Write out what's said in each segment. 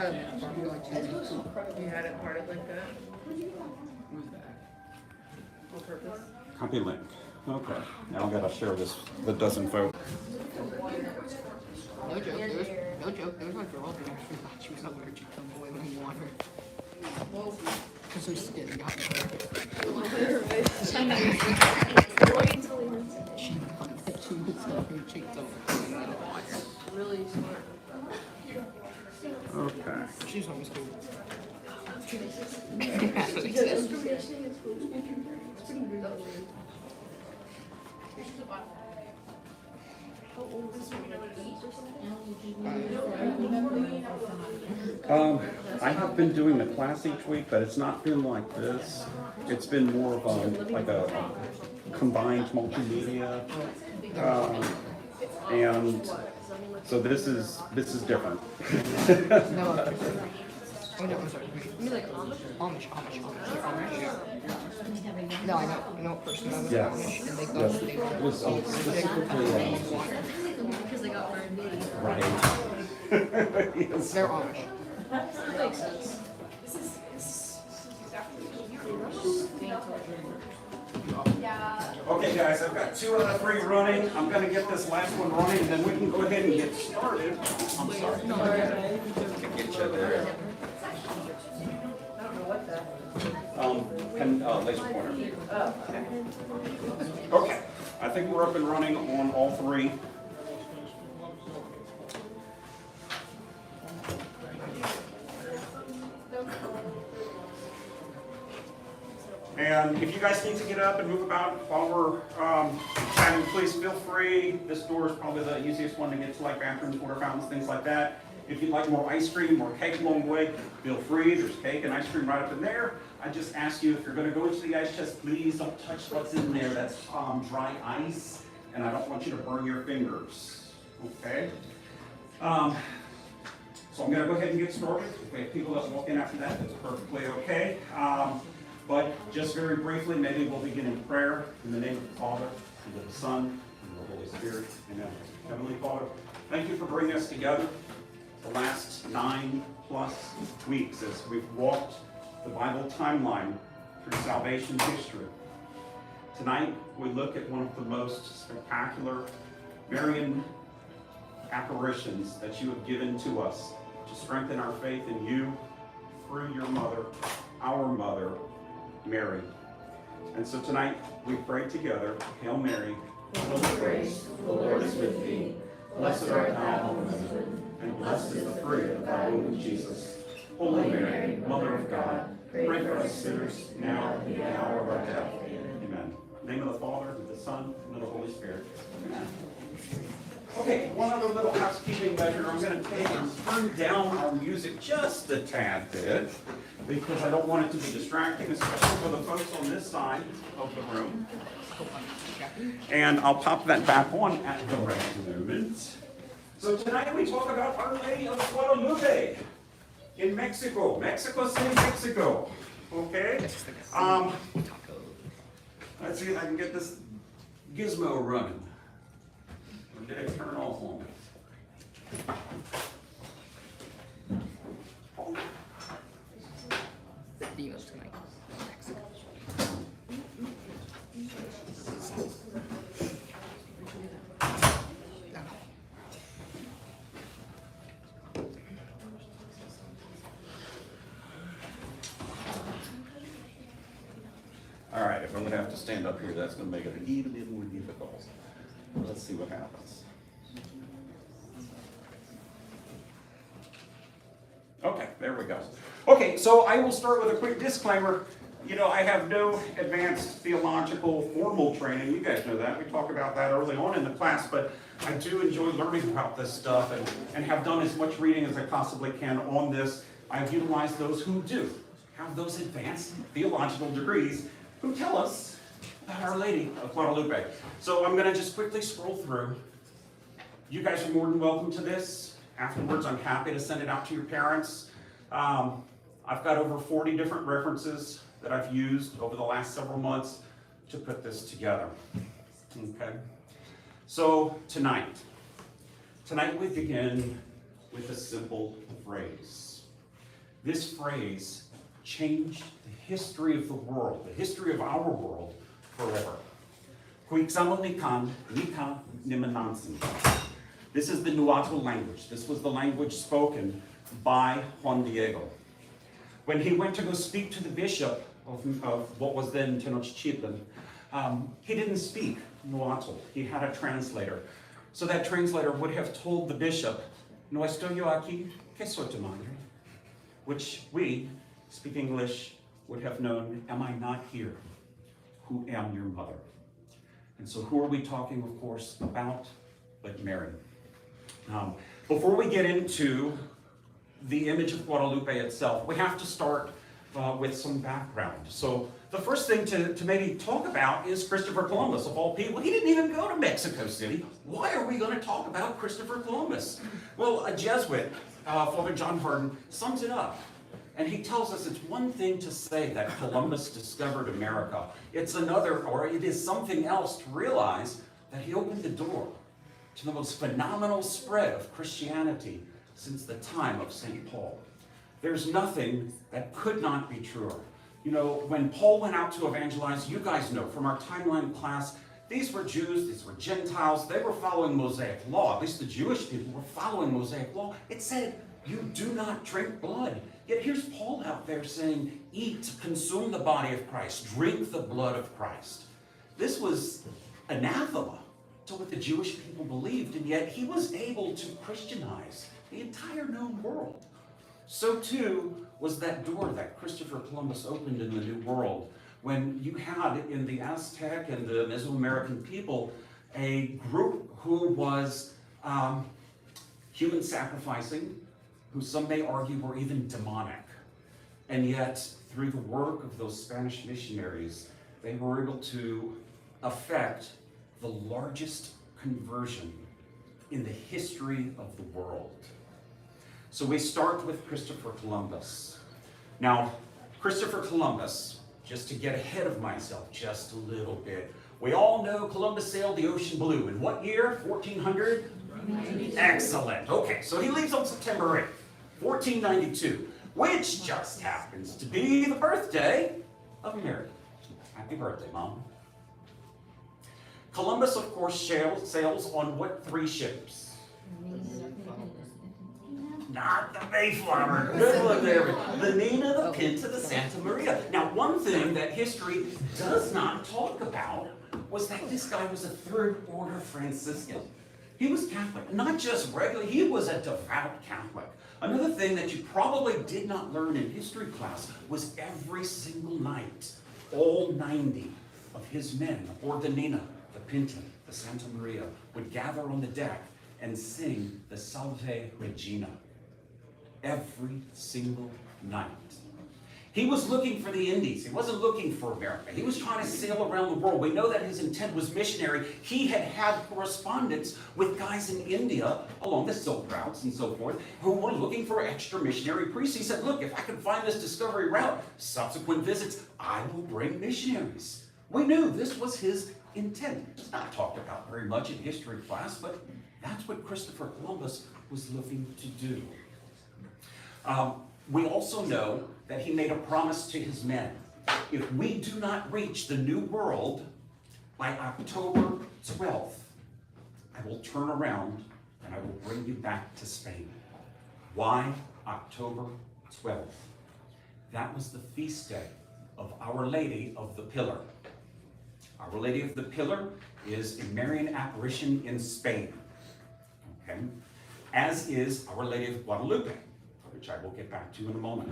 had it for like 2 weeks. You had it parted like that? On purpose? Copy link. Okay. Now I gotta share this with a dozen folks. No joke, there's a girl who actually thought she was gonna wear chicken boy when he won her. Because her skin got She thought that she was gonna wear chicken boy. Really smart. Okay. She's homeschooled. I have been doing the class each week, but it's not been like this. It's been more of like a combined multimedia, and so this is different. No, oh no, I'm sorry. You mean like Amish? Amish. Yeah. No, I know a person that was Amish, and they go, Yes. they It was specifically Because they got R&B. right. Yes. They're Amish. That makes sense. Okay, guys, I've got 2 out of 3 running. I'm gonna get this last one running, and then we can go ahead and get started. I'm sorry. Get you there. I don't know what that. Laser pointer. Okay, I think we're up and running on all 3. And if you guys need to get up and move about while we're chatting, please feel free. This door is probably the easiest one to get to, like bathrooms, water fountains, things like that. If you'd like more ice cream, more cake along the way, feel free. There's cake and ice cream right up in there. I just ask you, if you're going to go into the ice chest, please don't touch what's in there. That's dry ice, and I don't want you to burn your fingers. Okay? So I'm going to go ahead and get started. If we have people that walk in after that, that's perfectly okay. But just very briefly, maybe we'll begin in prayer in the name of the Father, and of the Son, and of the Holy Spirit. Amen. Heavenly Father, thank you for bringing us together the last 9+ weeks as we've walked the Bible timeline through salvation history. Tonight, we look at one of the most spectacular Marian apparitions that you have given to us to strengthen our faith in you through your mother, our mother, Mary. And so tonight, we pray together, Hail Mary, full of grace, the Lord is with thee. Blessed art thou among women, and blessed is the fruit of thy womb, Jesus. Holy Mary, Mother of God, pray for us sinners, now and in the hour of our death. Amen. In the name of the Father, and the Son, and of the Holy Spirit. Amen. Okay, one other little housekeeping measure. I'm going to take and turn down our music just a tad bit, because I don't want it to be distracting, especially for the folks on this side of the room. And I'll pop that back on at the right moment. So tonight we talk about Our Lady of Guadalupe in Mexico, Mexico City, Mexico. Okay? Let's see if I can get this gizmo running. Or did I turn it off on me? Dinos tonight. Mexico. All right, if I'm going to have to stand up here, that's going to make it even bit more difficult. Let's see what happens. Okay, there we go. Okay, so I will start with a quick disclaimer. You know, I have no advanced theological formal training. You guys know that. We talk about that early on in the class, but I do enjoy learning about this stuff and have done as much reading as I possibly can on this. I've utilized those who do have those advanced theological degrees who tell us about Our Lady of Guadalupe. So I'm going to just quickly scroll through. You guys are more than welcome to this. Afterwards, I'm happy to send it out to your parents. I've got over 40 different references that I've used over the last several months to put this together. Okay. So tonight we begin with a simple phrase. This phrase changed the history of the world, the history of our world, forever. This is the Nahuatl language. This was the language spoken by Juan Diego. When he went to go speak to the bishop of what was then Tenochtitlan, he didn't speak Nahuatl. He had a translator. So that translator would have told the bishop, "No estoy yo aquí, que soy tu madre?" Which we, speak English, would have known, "Am I not here? Who am your mother?" And so who are we talking, of course, about but Mary? Before we get into the image of Guadalupe itself, we have to start with some background. So the first thing to maybe talk about is Christopher Columbus, of all people. He didn't even go to Mexico City. Why are we going to talk about Christopher Columbus? Well, a Jesuit, Father John Hardin, sums it up. And he tells us it's one thing to say that Columbus discovered America. It's another, or it is something else to realize that he opened the door to the most phenomenal spread of Christianity since the time of St. Paul. There's nothing that could not be truer. You know, when Paul went out to evangelize, you guys know from our timeline class, these were Jews, these were Gentiles, they were following Mosaic law. At least the Jewish people were following Mosaic law. It said, you do not drink blood. Yet here's Paul out there saying, eat, consume the body of Christ, drink the blood of Christ. This was anathema to what the Jewish people believed, and yet he was able to Christianize the entire known world. So too was that door that Christopher Columbus opened in the New World, when you had in the Aztec and the Mesoamerican people a group who was human sacrificing, who some may argue were even demonic. And yet, through the work of those Spanish missionaries, they were able to affect the largest conversion in the history of the world. So we start with Christopher Columbus. Now, Christopher Columbus, just to get ahead of myself just a little bit, we all know Columbus sailed the ocean blue. In what year? 1400? Excellent. Okay, so he leaves on September 8th, 1492, which just happens to be the birthday of Mary. Happy birthday, Mom. Columbus, of course, sails on what three ships? Not the Mayflower. Good one there. The Nina, the Pinta, the Santa Maria. Now, one thing that history does not talk about was that this guy was a third order Franciscan. He was Catholic, not just regular, he was a devout Catholic. Another thing that you probably did not learn in history class was every single night, all 90 of his men aboard the Nina, the Pinta, the Santa Maria, would gather on the deck and sing the Salve Regina. Every single night. He was looking for the Indies. He wasn't looking for America. He was trying to sail around the world. We know that his intent was missionary. He had had correspondence with guys in India along the Silk routes and so forth who were looking for extra missionary priests. He said, look, if I can find this discovery route, subsequent visits, I will bring missionaries. We knew this was his intent. It's not talked about very much in history class, but that's what Christopher Columbus was looking to do. We also know that he made a promise to his men. If we do not reach the New World by October 12th, I will turn around and I will bring you back to Spain. Why October 12th? That was the feast day of Our Lady of the Pillar. Our Lady of the Pillar is a Marian apparition in Spain, okay? As is Our Lady of Guadalupe, which I will get back to in a moment.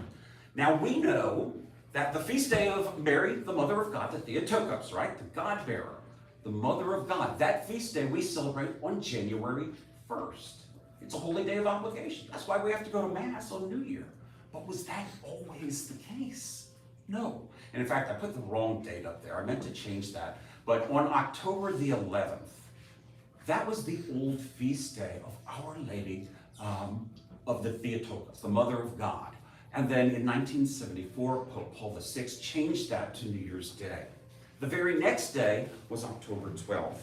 Now we know that the feast day of Mary, the Mother of God, the Theotokos, right? The God-bearer, the Mother of God. That feast day we celebrate on January 1st. It's a holy day of obligation. That's why we have to go to Mass on New Year. But was that always the case? No. And in fact, I put the wrong date up there. I meant to change that. But on October the 11th, that was the old feast day of Our Lady of the Theotokos, the Mother of God. And then in 1974, Pope Paul VI changed that to New Year's Day. The very next day was October 12th.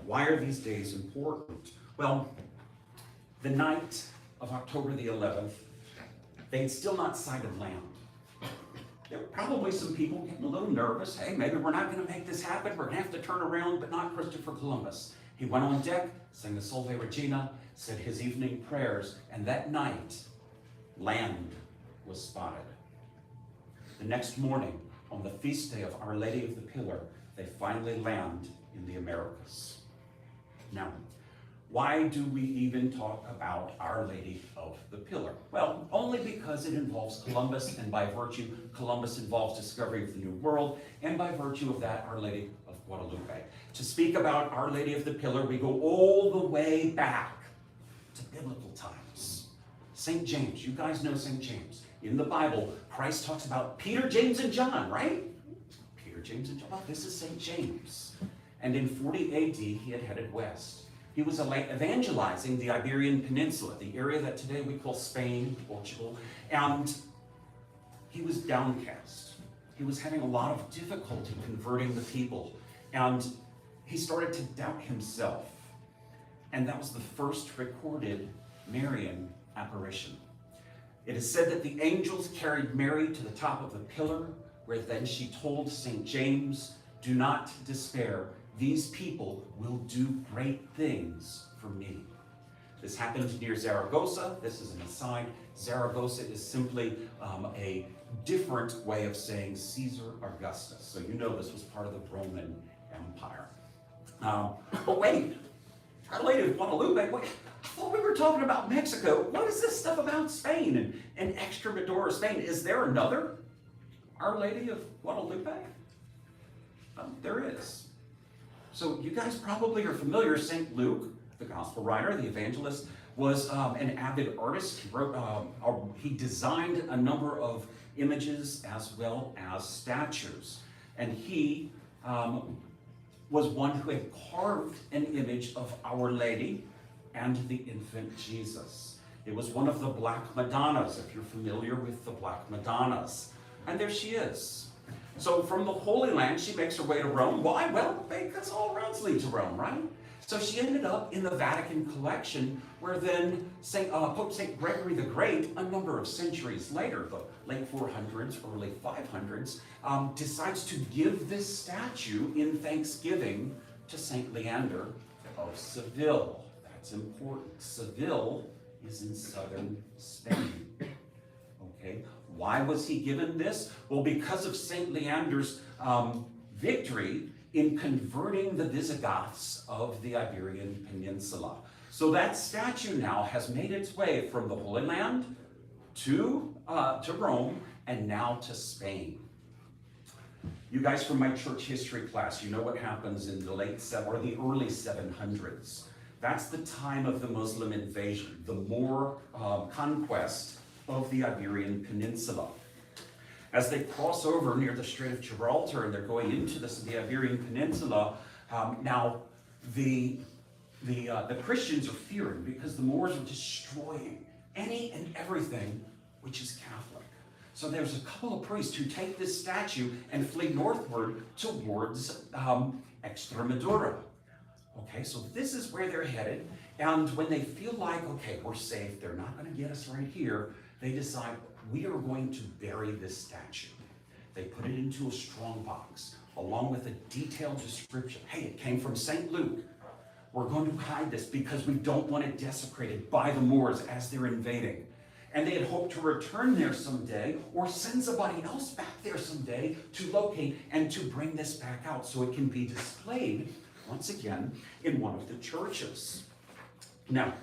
Why are these days important? Well, the night of October the 11th, They had still not sighted land. There were probably some people getting a little nervous. Hey, maybe we're not going to make this happen. We're going to have to turn around, but not Christopher Columbus. He went on deck, sang the Salve Regina, said his evening prayers, and that night, land was spotted. The next morning, on the feast day of Our Lady of the Pillar, they finally land in the Americas. Now, why do we even talk about Our Lady of the Pillar? Well, only because it involves Columbus, and by virtue, Columbus involves discovery of the New World, and by virtue of that, Our Lady of Guadalupe. To speak about Our Lady of the Pillar, we go all the way back to biblical times. St. James, you guys know St. James. In the Bible, Christ talks about Peter, James, and John, right? Peter, James, and John. Well, this is St. James. And in 40 AD, he had headed west. He was evangelizing the Iberian Peninsula, the area that today we call Spain, Portugal, and he was downcast. He was having a lot of difficulty converting the people, and he started to doubt himself. And that was the first recorded Marian apparition. It is said that the angels carried Mary to the top of the pillar, where then she told St. James, "Do not despair. These people will do great things for me." This happened near Zaragoza. This is an aside. Zaragoza is simply a different way of saying Caesar Augustus. So you know this was part of the Roman Empire. But wait, Our Lady of Guadalupe, wait, I thought we were talking about Mexico. What is this stuff about Spain and Extremadura, Spain? Is there another Our Lady of Guadalupe? There is. So you guys probably are familiar. St. Luke, the gospel writer, the evangelist, was an avid artist. He wrote, he designed a number of images as well as statues. And he was one who had carved an image of Our Lady and the infant Jesus. It was one of the Black Madonnas, if you're familiar with the Black Madonnas. And there she is. So from the Holy Land, she makes her way to Rome. Why? Well, because all roads lead to Rome, right? So she ended up in the Vatican collection, where then Pope St. Gregory the Great, a number of centuries later, the late 400s, early 500s, decides to give this statue in thanksgiving to St. Leander of Seville. That's important. Seville is in southern Spain. Okay. Why was he given this? Well, because of St. Leander's victory in converting the Visigoths of the Iberian Peninsula. So that statue now has made its way from the Holy Land to Rome and now to Spain. You guys from my church history class, you know what happens in the the early 700s. That's the time of the Muslim invasion, the Moor conquest of the Iberian Peninsula. As they cross over near the Strait of Gibraltar and they're going into the Iberian Peninsula, now the Christians are fearing because the Moors are destroying any and everything which is Catholic. So there's a couple of priests who take this statue and flee northward towards Extremadura. Okay, so this is where they're headed, and when they feel like, okay, we're safe, they're not going to get us right here, they decide, we are going to bury this statue. They put it into a strong box, along with a detailed description. Hey, it came from St. Luke. We're going to hide this because we don't want it desecrated by the Moors as they're invading. And they had hoped to return there someday, or send somebody else back there someday to locate and to bring this back out so it can be displayed, once again, in one of the churches. Now,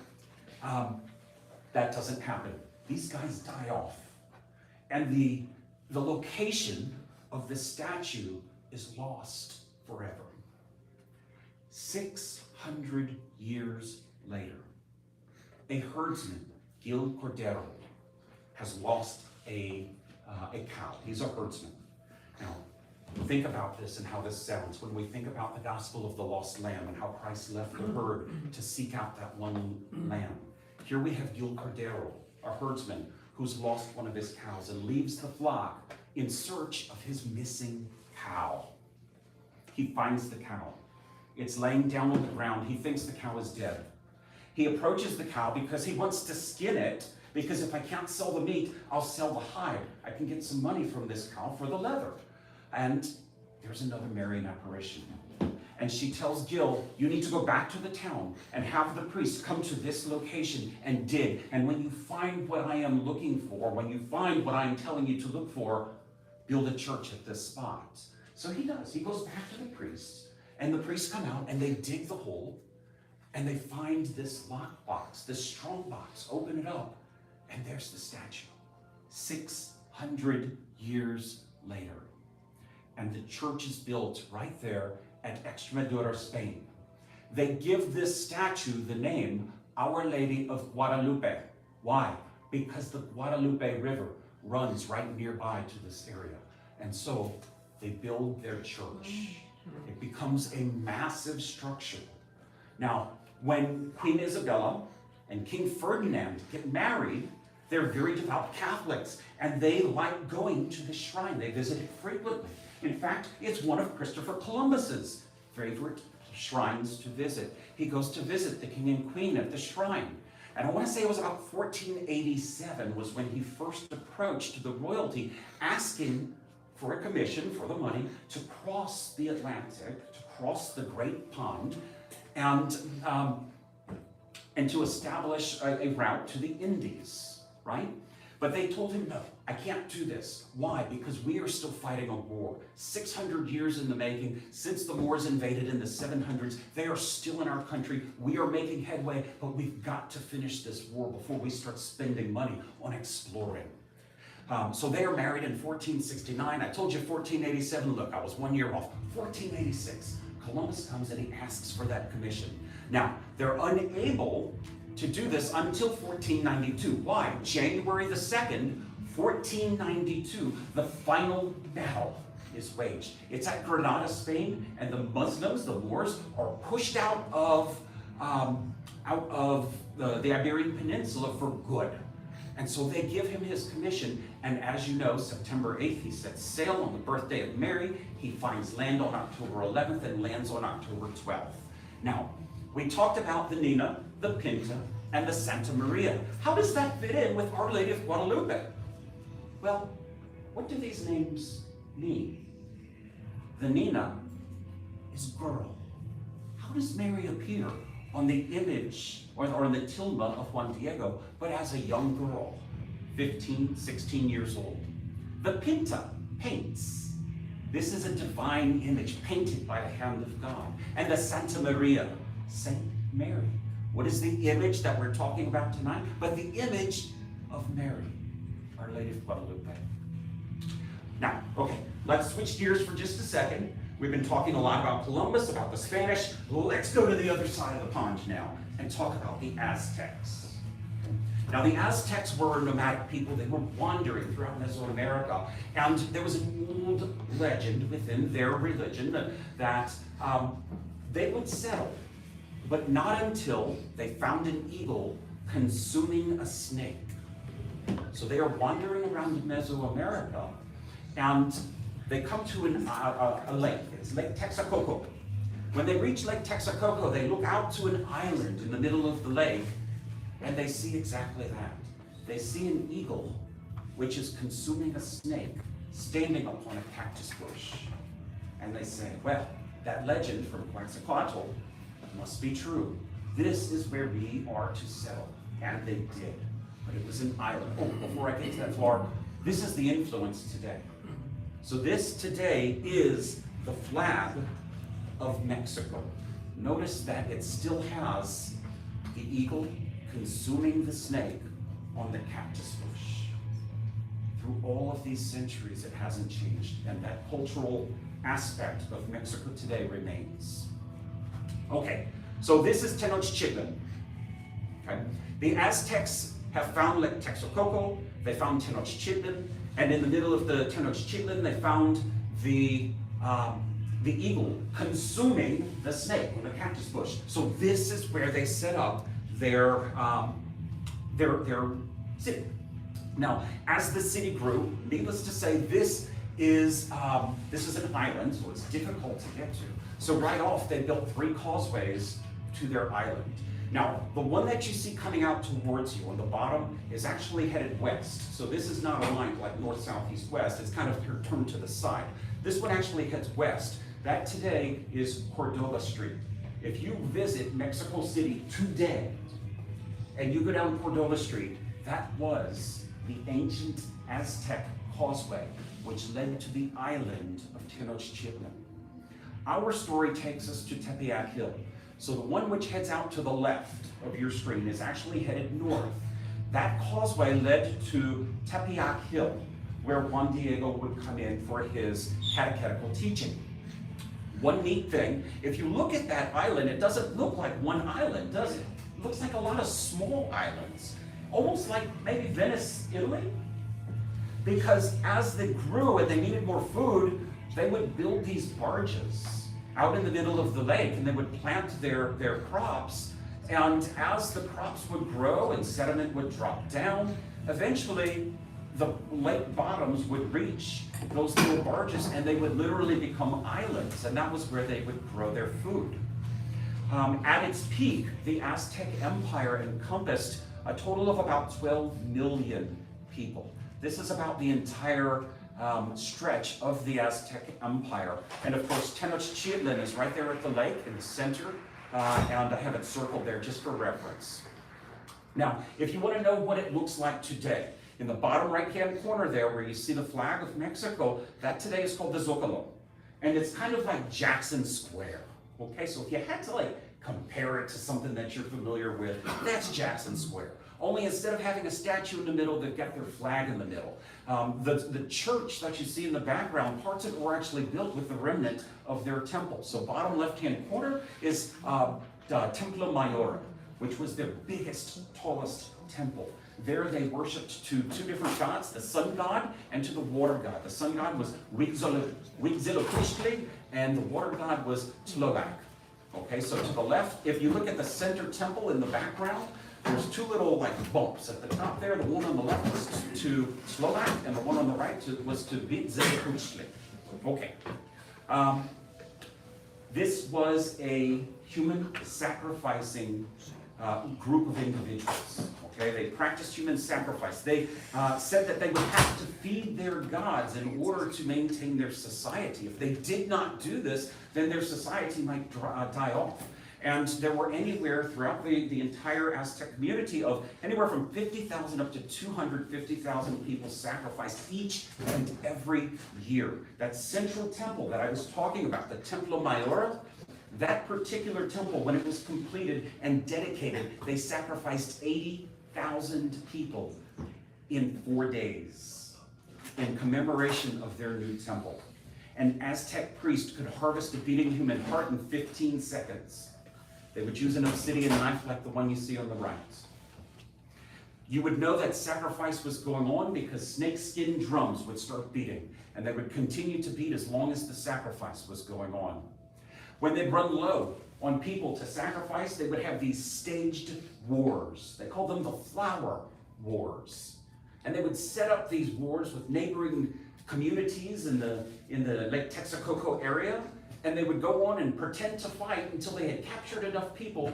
that doesn't happen. These guys die off. And the location of the statue is lost forever. 600 years later, a herdsman, Gil Cordero, has lost a cow. He's a herdsman. Now, think about this and how this sounds when we think about the gospel of the lost lamb and how Christ left the herd to seek out that one lamb. Here we have Gil Cordero, a herdsman who's lost one of his cows and leaves the flock in search of his missing cow. He finds the cow. It's laying down on the ground. He thinks the cow is dead. He approaches the cow because he wants to skin it, because if I can't sell the meat, I'll sell the hide. I can get some money from this cow for the leather. And there's another Marian apparition. And she tells Gil, you need to go back to the town and have the priest come to this location and dig. And when you find what I am looking for, when you find what I am telling you to look for, build a church at this spot. So he does. He goes back to the priest, and the priests come out and they dig the hole, and they find this lockbox, this strong box, open it up, and there's the statue. 600 years later. And the church is built right there at Extremadura, Spain. They give this statue the name Our Lady of Guadalupe. Why? Because the Guadalupe River runs right nearby to this area. And so they build their church. It becomes a massive structure. Now, when Queen Isabella and King Ferdinand get married, they're very devout Catholics, and they like going to the shrine. They visit it frequently. In fact, it's one of Christopher Columbus's favorite shrines to visit. He goes to visit the king and queen at the shrine. And I want to say it was about 1487 was when he first approached the royalty, asking for a commission for the money to cross the Atlantic, to cross the Great Pond, and to establish a route to the Indies, right? But they told him, no, I can't do this. Why? Because we are still fighting a war. 600 years in the making, since the Moors invaded in the 700s, they are still in our country. We are making headway, but we've got to finish this war before we start spending money on exploring. So they are married in 1469. I told you 1487, look, I was 1 year off. 1486, Columbus comes and he asks for that commission. Now, they're unable to do this until 1492. Why? January the 2nd, 1492, the final battle is waged. It's at Granada, Spain, and the Muslims, the Moors, are pushed out of the Iberian Peninsula for good. And so they give him his commission, and as you know, September 8th, he sets sail on the birthday of Mary. He finds land on October 11th and lands on October 12th. Now, we talked about the Nina, the Pinta, and the Santa Maria. How does that fit in with Our Lady of Guadalupe? Well, what do these names mean? The Nina is girl. How does Mary appear on the image or on the tilma of Juan Diego, but as a young girl, 15, 16 years old? The Pinta paints. This is a divine image painted by the hand of God. And the Santa Maria, Saint Mary. What is the image that we're talking about tonight? But the image of Mary, Our Lady of Guadalupe. Now, okay, let's switch gears for just a second. We've been talking a lot about Columbus, about the Spanish. Let's go to the other side of the pond now and talk about the Aztecs. Now, the Aztecs were a nomadic people. They were wandering throughout Mesoamerica, and there was an old legend within their religion that they would settle, but not until they found an eagle consuming a snake. So they are wandering around Mesoamerica, and they come to a lake. It's Lake Texcoco. When they reach Lake Texcoco, they look out to an island in the middle of the lake, and they see exactly that. They see an eagle, which is consuming a snake, standing upon a cactus bush. And they say, well, that legend from Quetzalcoatl must be true. This is where we are to settle. And they did. But it was an island. Oh, before I get to that far, this is the influence today. So this today is the flag of Mexico. Notice that it still has the eagle consuming the snake on the cactus bush. Through all of these centuries, it hasn't changed, and that cultural aspect of Mexico today remains. Okay, so this is Tenochtitlan. Okay? The Aztecs have found Lake Texcoco, they found Tenochtitlan, and in the middle of the Tenochtitlan, they found the eagle consuming the snake on the cactus bush. So this is where they set up their city. Now, as the city grew, needless to say, this is an island, so it's difficult to get to. So right off, they built 3 causeways to their island. Now, the one that you see coming out towards you on the bottom is actually headed west. So this is not aligned like north, south, east, west. It's kind of turned to the side. This one actually heads west. That today is Cordova Street. If you visit Mexico City today and you go down Cordova Street, that was the ancient Aztec causeway, which led to the island of Tenochtitlan. Our story takes us to Tepeyac Hill. So the one which heads out to the left of your screen is actually headed north. That causeway led to Tepeyac Hill, where Juan Diego would come in for his catechetical teaching. One neat thing, if you look at that island, it doesn't look like one island, does it? It looks like a lot of small islands, almost like maybe Venice, Italy. Because as they grew and they needed more food, they would build these barges out in the middle of the lake, and they would plant their crops. And as the crops would grow and sediment would drop down, eventually the lake bottoms would reach those little barges, and they would literally become islands, and that was where they would grow their food. At its peak, the Aztec Empire encompassed a total of about 12 million people. This is about the entire stretch of the Aztec Empire. And of course, Tenochtitlan is right there at the lake in the center, and I have it circled there just for reference. Now, if you want to know what it looks like today, in the bottom right-hand corner there where you see the flag of Mexico, that today is called the Zócalo. And it's kind of like Jackson Square. Okay, so if you had to like compare it to something that you're familiar with, that's Jackson Square. Only instead of having a statue in the middle, they've got their flag in the middle. The church that you see in the background, parts of it were actually built with the remnant of their temple. So bottom left-hand corner is Templo Mayor, which was their biggest, tallest temple. There they worshipped to two different gods, the sun god and to the water god. The sun god was Huitzilopochtli, and the water god was Tlobac. Okay, so to the left, if you look at the center temple in the background, there's two little like bumps at the top there. The one on the left was to Tlobac, and the one on the right was to Huitzilopochtli. Okay. This was a human sacrificing group of individuals. Okay, they practiced human sacrifice. They said that they would have to feed their gods in order to maintain their society. If they did not do this, then their society might die off. And there were anywhere throughout the entire Aztec community of anywhere from 50,000 up to 250,000 people sacrificed each and every year. That central temple that I was talking about, the Templo Mayor, that particular temple, when it was completed and dedicated, they sacrificed 80,000 people in 4 days in commemoration of their new temple. An Aztec priest could harvest a beating human heart in 15 seconds. They would use an obsidian knife like the one you see on the right. You would know that sacrifice was going on because snakeskin drums would start beating, and they would continue to beat as long as the sacrifice was going on. When they'd run low on people to sacrifice, they would have these staged wars. They called them the flower wars. And they would set up these wars with neighboring communities in the Lake Texcoco area, and they would go on and pretend to fight until they had captured enough people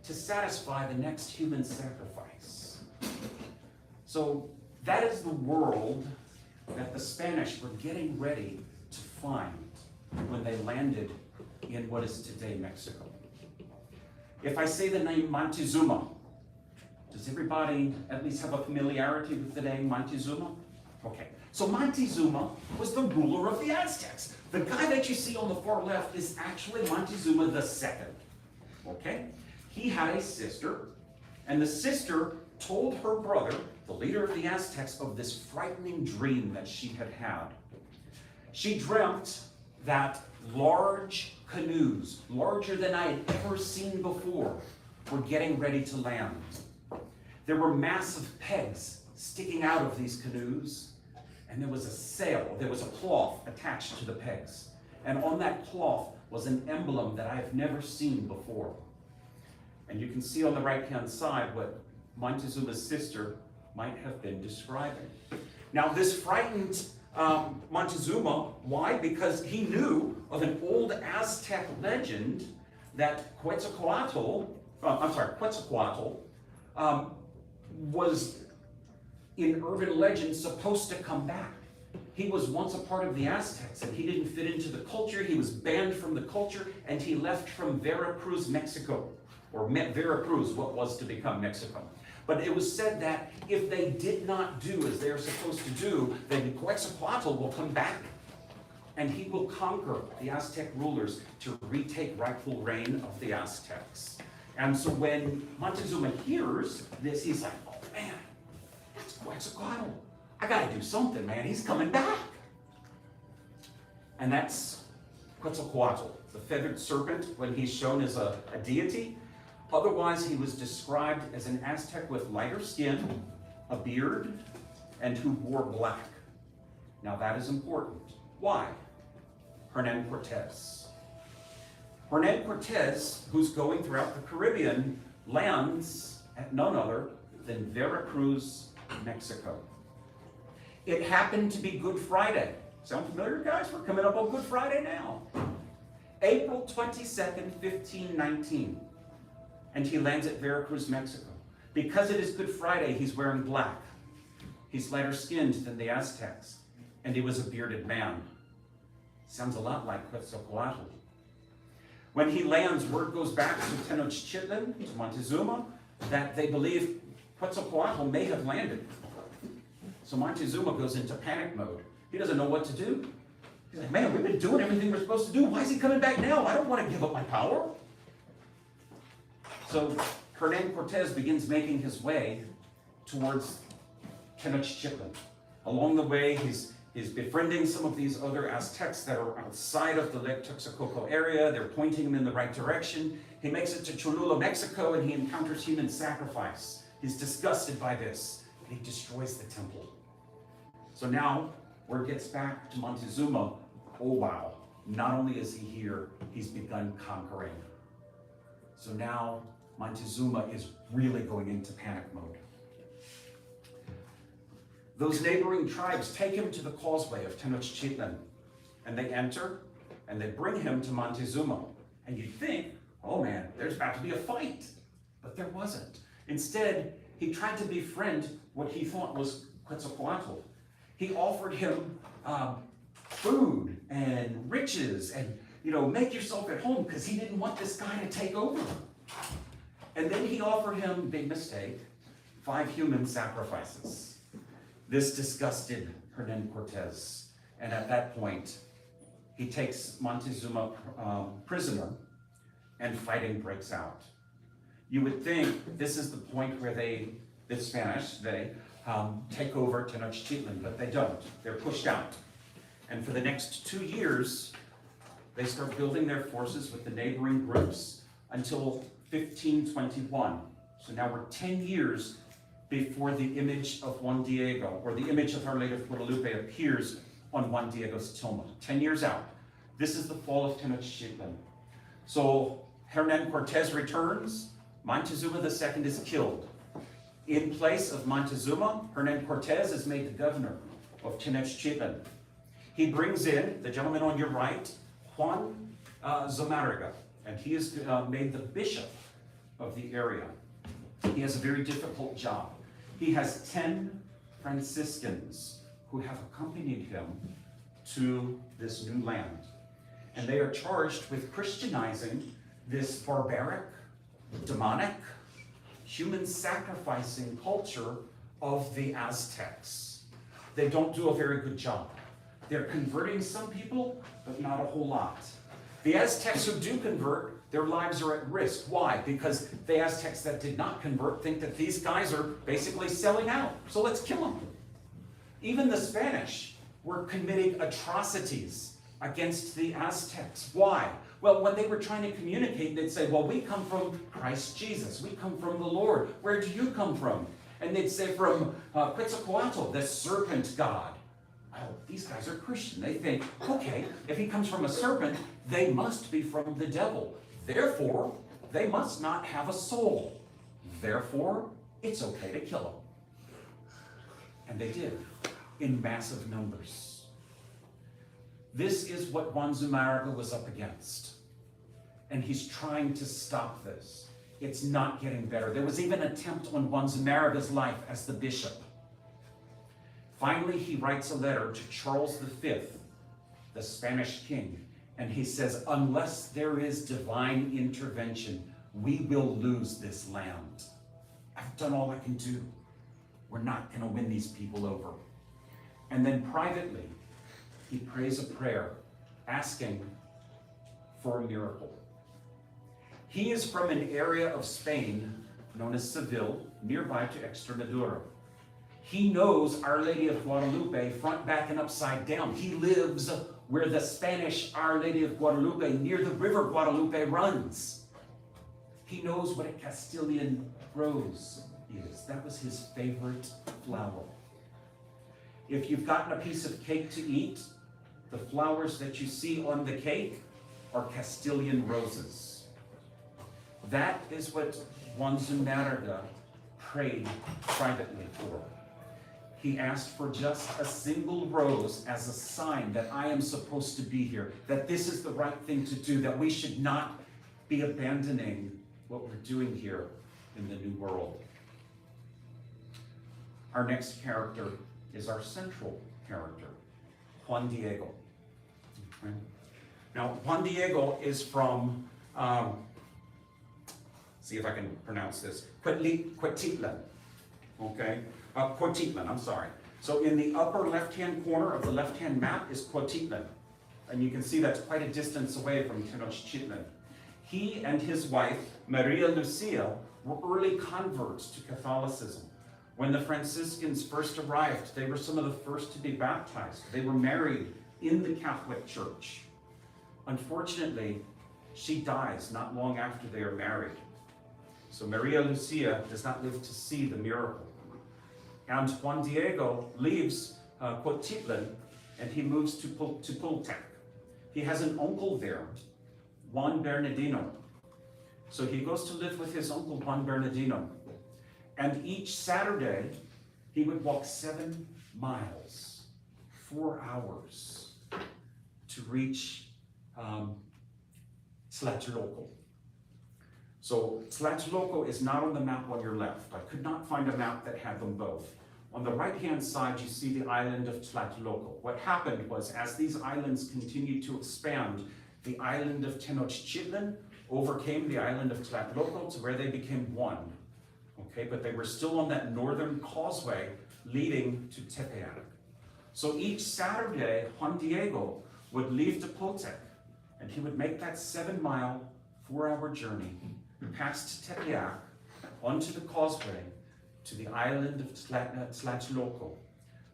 to satisfy the next human sacrifice. So that is the world that the Spanish were getting ready to find when they landed in what is today Mexico. If I say the name Montezuma, does everybody at least have a familiarity with the name Montezuma? Okay, so Montezuma was the ruler of the Aztecs. The guy that you see on the far left is actually Montezuma II. Okay, he had a sister, and the sister told her brother, the leader of the Aztecs, of this frightening dream that she had had. She dreamt that large canoes, larger than I had ever seen before, were getting ready to land. There were massive pegs sticking out of these canoes, and there was a sail, there was a cloth attached to the pegs. And on that cloth was an emblem that I have never seen before. And you can see on the right-hand side what Montezuma's sister might have been describing. Now, this frightened Montezuma. Why? Because he knew of an old Aztec legend that Quetzalcoatl Quetzalcoatl, was in urban legend supposed to come back. He was once a part of the Aztecs, and he didn't fit into the culture. He was banned from the culture, and he left from Veracruz, Mexico, or Veracruz, what was to become Mexico. But it was said that if they did not do as they are supposed to do, then Quetzalcoatl will come back, and he will conquer the Aztec rulers to retake rightful reign of the Aztecs. And so when Montezuma hears this, he's like, oh man, that's Quetzalcoatl. I gotta do something, man. He's coming back. And that's Quetzalcoatl, the feathered serpent, when he's shown as a deity. Otherwise, he was described as an Aztec with lighter skin, a beard, and who wore black. Now that is important. Why? Hernan Cortez. Hernan Cortez, who's going throughout the Caribbean, lands at none other than Veracruz, Mexico. It happened to be Good Friday. Sound familiar, guys? We're coming up on Good Friday now. April 22nd, 1519. And he lands at Veracruz, Mexico. Because it is Good Friday, he's wearing black. He's lighter skinned than the Aztecs. And he was a bearded man. Sounds a lot like Quetzalcoatl. When he lands, word goes back to Tenochtitlan, to Montezuma, that they believe Quetzalcoatl may have landed. So Montezuma goes into panic mode. He doesn't know what to do. He's like, man, we've been doing everything we're supposed to do. Why is he coming back now? I don't want to give up my power. So Hernan Cortez begins making his way towards Tenochtitlan. Along the way, he's befriending some of these other Aztecs that are outside of the Lake Texcoco area. They're pointing him in the right direction. He makes it to Cholula, Mexico, and he encounters human sacrifice. He's disgusted by this, and he destroys the temple. So now, word gets back to Montezuma. Oh wow, not only is he here, he's begun conquering. So now, Montezuma is really going into panic mode. Those neighboring tribes take him to the causeway of Tenochtitlan, and they enter, and they bring him to Montezuma. And you'd think, oh man, there's about to be a fight. But there wasn't. Instead, he tried to befriend what he thought was Quetzalcoatl. He offered him food and riches and, make yourself at home, because he didn't want this guy to take over. And then he offered him, big mistake, 5 human sacrifices. This disgusted Hernan Cortez, and at that point, he takes Montezuma prisoner, and fighting breaks out. You would think this is the point where the Spanish, take over Tenochtitlan, but they don't. They're pushed out. And for the next 2 years, they start building their forces with the neighboring groups until 1521. So now we're 10 years before the image of Juan Diego, or the image of Our Lady of Guadalupe, appears on Juan Diego's tilma. 10 years out. This is the fall of Tenochtitlan. So Hernan Cortez returns. Montezuma II is killed. In place of Montezuma, Hernan Cortez is made the governor of Tenochtitlan. He brings in, the gentleman on your right, Juan Zamarriga, and he is made the bishop of the area. He has a very difficult job. He has 10 Franciscans who have accompanied him to this new land. And they are charged with Christianizing this barbaric, demonic, human sacrificing culture of the Aztecs. They don't do a very good job. They're converting some people, but not a whole lot. The Aztecs who do convert, their lives are at risk. Why? Because the Aztecs that did not convert think that these guys are basically selling out. So let's kill them. Even the Spanish were committing atrocities against the Aztecs. Why? Well, when they were trying to communicate, they'd say, well, we come from Christ Jesus. We come from the Lord. Where do you come from? And they'd say, from Quetzalcoatl, the serpent god. Oh, these guys are Christian. They think, okay, if he comes from a serpent, they must be from the devil. Therefore, they must not have a soul. Therefore, it's okay to kill them. And they did, in massive numbers. This is what Juan Zamarriga was up against. And he's trying to stop this. it's not getting better. There was even an attempt on Juan Zumárraga's life as the bishop. Finally, he writes a letter to Charles V, the Spanish king, and he says, unless there is divine intervention, we will lose this land. I've done all I can do. We're not going to win these people over. And then privately, he prays a prayer asking for a miracle. He is from an area of Spain known as Seville, nearby to Extremadura. He knows Our Lady of Guadalupe front, back, and upside down. He lives where the Spanish Our Lady of Guadalupe near the river Guadalupe runs. He knows what a Castilian rose is. That was his favorite flower. If you've gotten a piece of cake to eat, the flowers that you see on the cake are Castilian roses. That is what Juan Zumárraga prayed privately for. He asked for just a single rose as a sign that I am supposed to be here, that this is the right thing to do, that we should not be abandoning what we're doing here in the New World. Our next character is our central character, Juan Diego. Okay. Now, Juan Diego is from, see if I can pronounce this, Cuautitlan, okay? Cuautitlan, I'm sorry. So in the upper left-hand corner of the left-hand map is Cuautitlan. And you can see that's quite a distance away from Tenochtitlan. He and his wife, Maria Lucia, were early converts to Catholicism. When the Franciscans first arrived, they were some of the first to be baptized. They were married in the Catholic Church. Unfortunately, she dies not long after they are married. So Maria Lucia does not live to see the miracle. And Juan Diego leaves Cuautitlan and he moves to Pultec. He has an uncle there, Juan Bernardino. So he goes to live with his uncle, Juan Bernardino. And each Saturday, he would walk 7 miles, 4 hours, to reach Tlatelolco. So Tlatelolco is not on the map on your left. I could not find a map that had them both. On the right-hand side, you see the island of Tlatelolco. What happened was, as these islands continued to expand, the island of Tenochtitlan overcame the island of Tlatelolco to where they became one. Okay, but they were still on that northern causeway leading to Tepeyac. So each Saturday, Juan Diego would leave Tepotec, and he would make that 7-mile, 4-hour journey past Tepeyac onto the causeway to the island of Tlatelolco,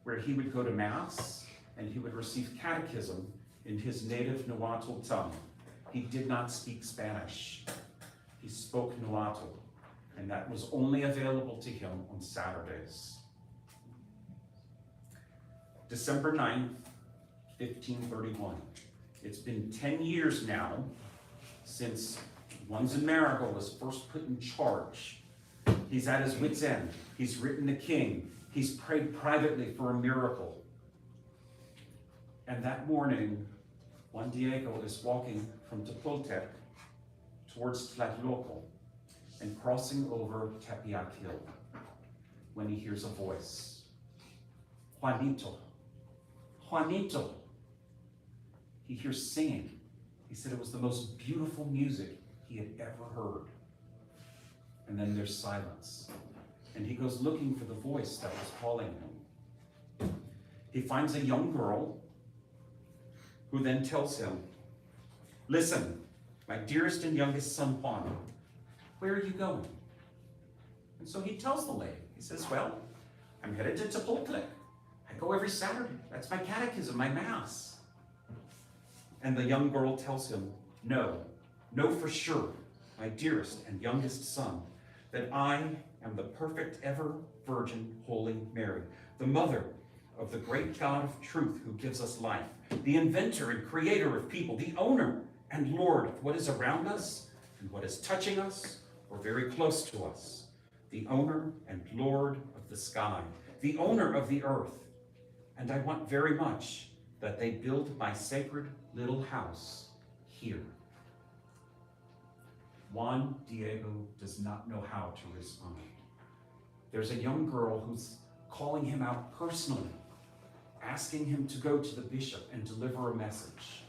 where he would go to Mass and he would receive catechism in his native Nahuatl tongue. He did not speak Spanish. He spoke Nahuatl, and that was only available to him on Saturdays. December 9th, 1531. It's been 10 years now since Juan Zumárraga was first put in charge. He's at his wit's end. He's written the king. He's prayed privately for a miracle. And that morning, Juan Diego is walking from Tepotec towards Tlatelolco and crossing over Tepeyac Hill when he hears a voice. Juanito, Juanito. He hears singing. He said it was the most beautiful music he had ever heard. And then there's silence. And he goes looking for the voice that was calling him. He finds a young girl who then tells him, listen, my dearest and youngest son Juan, where are you going? And so he tells the lady, he says, well, I'm headed to Tepotec. I go every Saturday. That's my catechism, my Mass. And the young girl tells him, no, know for sure, my dearest and youngest son, that I am the perfect ever Virgin Holy Mary, the mother of the great God of truth who gives us life, the inventor and creator of people, the owner and Lord of what is around us and what is touching us or very close to us, the owner and Lord of the sky, the owner of the earth. And I want very much that they build my sacred little house here. Juan Diego does not know how to respond. There's a young girl who's calling him out personally, asking him to go to the bishop and deliver a message.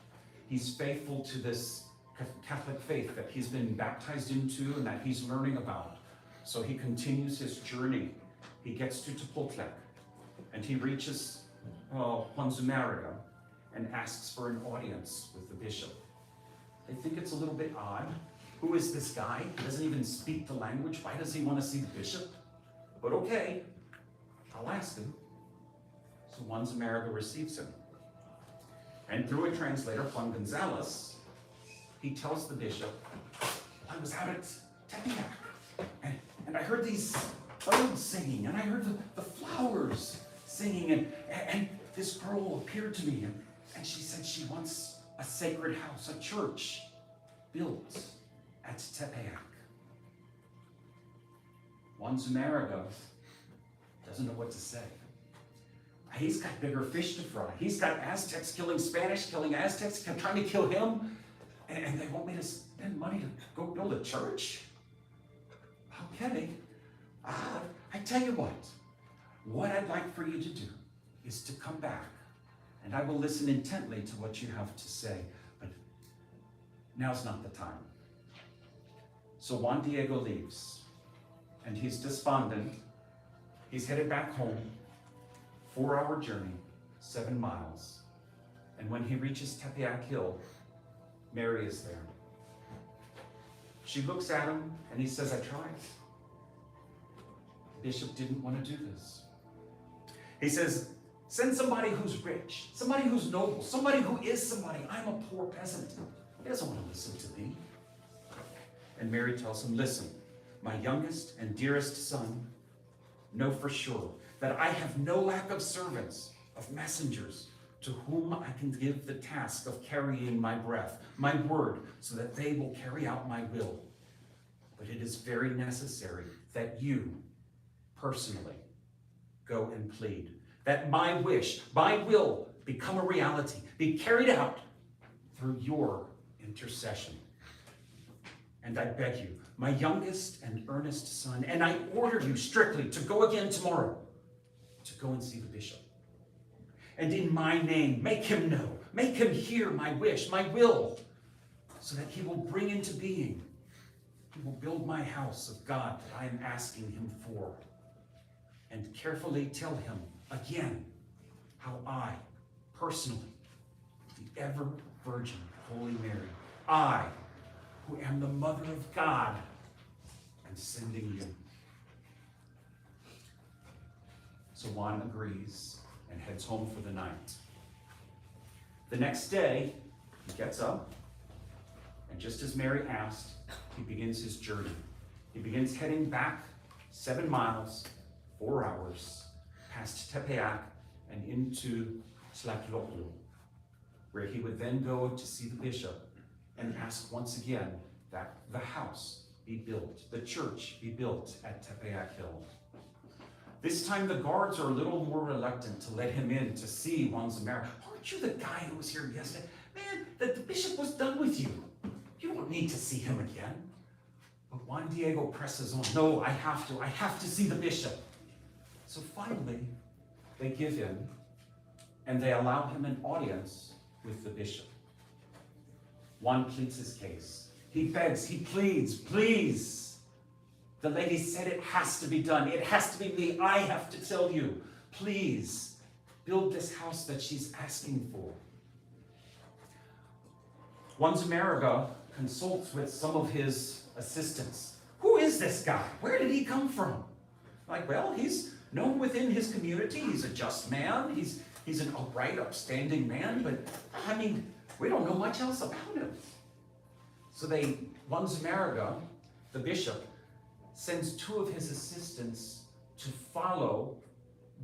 He's faithful to this Catholic faith that he's been baptized into and that he's learning about. So he continues his journey. He gets to Tepoztlán and he reaches Juan Zumárraga and asks for an audience with the bishop. They think it's a little bit odd. Who is this guy? He doesn't even speak the language. Why does he want to see the bishop? But okay, I'll ask him. So Juan Zumárraga receives him. And through a translator, Juan Gonzalez, he tells the bishop, I was out at Tepeyac, and I heard these birds singing, and I heard the flowers singing, and this girl appeared to me, and she said she wants a sacred house, a church built at Tepeyac. Juan Zumárraga doesn't know what to say. He's got bigger fish to fry. He's got Aztecs killing Spanish, killing Aztecs, trying to kill him, and they want me to spend money to go build a church? Okay. I tell you what I'd like for you to do is to come back, and I will listen intently to what you have to say, but now's not the time. So Juan Diego leaves, and he's despondent. He's headed back home, 4-hour journey, 7 miles. And when he reaches Tepeyac Hill, Mary is there. She looks at him, and he says, I tried. The bishop didn't want to do this. He says, send somebody who's rich, somebody who's noble, somebody who is somebody. I'm a poor peasant. He doesn't want to listen to me. And Mary tells him, listen, my youngest and dearest son, know for sure that I have no lack of servants, of messengers, to whom I can give the task of carrying my breath, my word, so that they will carry out my will. But it is very necessary that you, personally, go and plead, that my wish, my will, become a reality, be carried out through your intercession. And I beg you, my youngest and earnest son, and I order you strictly to go again tomorrow, to go and see the bishop. And in my name, make him know, make him hear my wish, my will, so that he will bring into being, he will build my house of God that I am asking him for. And carefully tell him again how I, personally, the ever-Virgin Holy Mary, I, who am the Mother of God, am sending you. So Juan agrees and heads home for the night. The next day, he gets up, and just as Mary asked, he begins his journey. He begins heading back 7 miles, 4 hours, past Tepeyac and into Tlatelolco, where he would then go to see the bishop and ask once again that the house be built, the church be built at Tepeyac Hill. This time the guards are a little more reluctant to let him in to see Juan Zumárraga. Aren't you the guy who was here yesterday? Man, the bishop was done with you. You don't need to see him again. But Juan Diego presses on. No, I have to see the bishop. So finally, they give in, and they allow him an audience with the bishop. Juan pleads his case. He begs, he pleads, please. The lady said it has to be done. It has to be me. I have to tell you. Please, build this house that she's asking for. Juan Zumárraga consults with some of his assistants. Who is this guy? Where did he come from? Like, well, he's known within his community. He's a just man. He's an upright, upstanding man. But, I mean, we don't know much else about him. So Juan Zumárraga, the bishop, sends 2 of his assistants to follow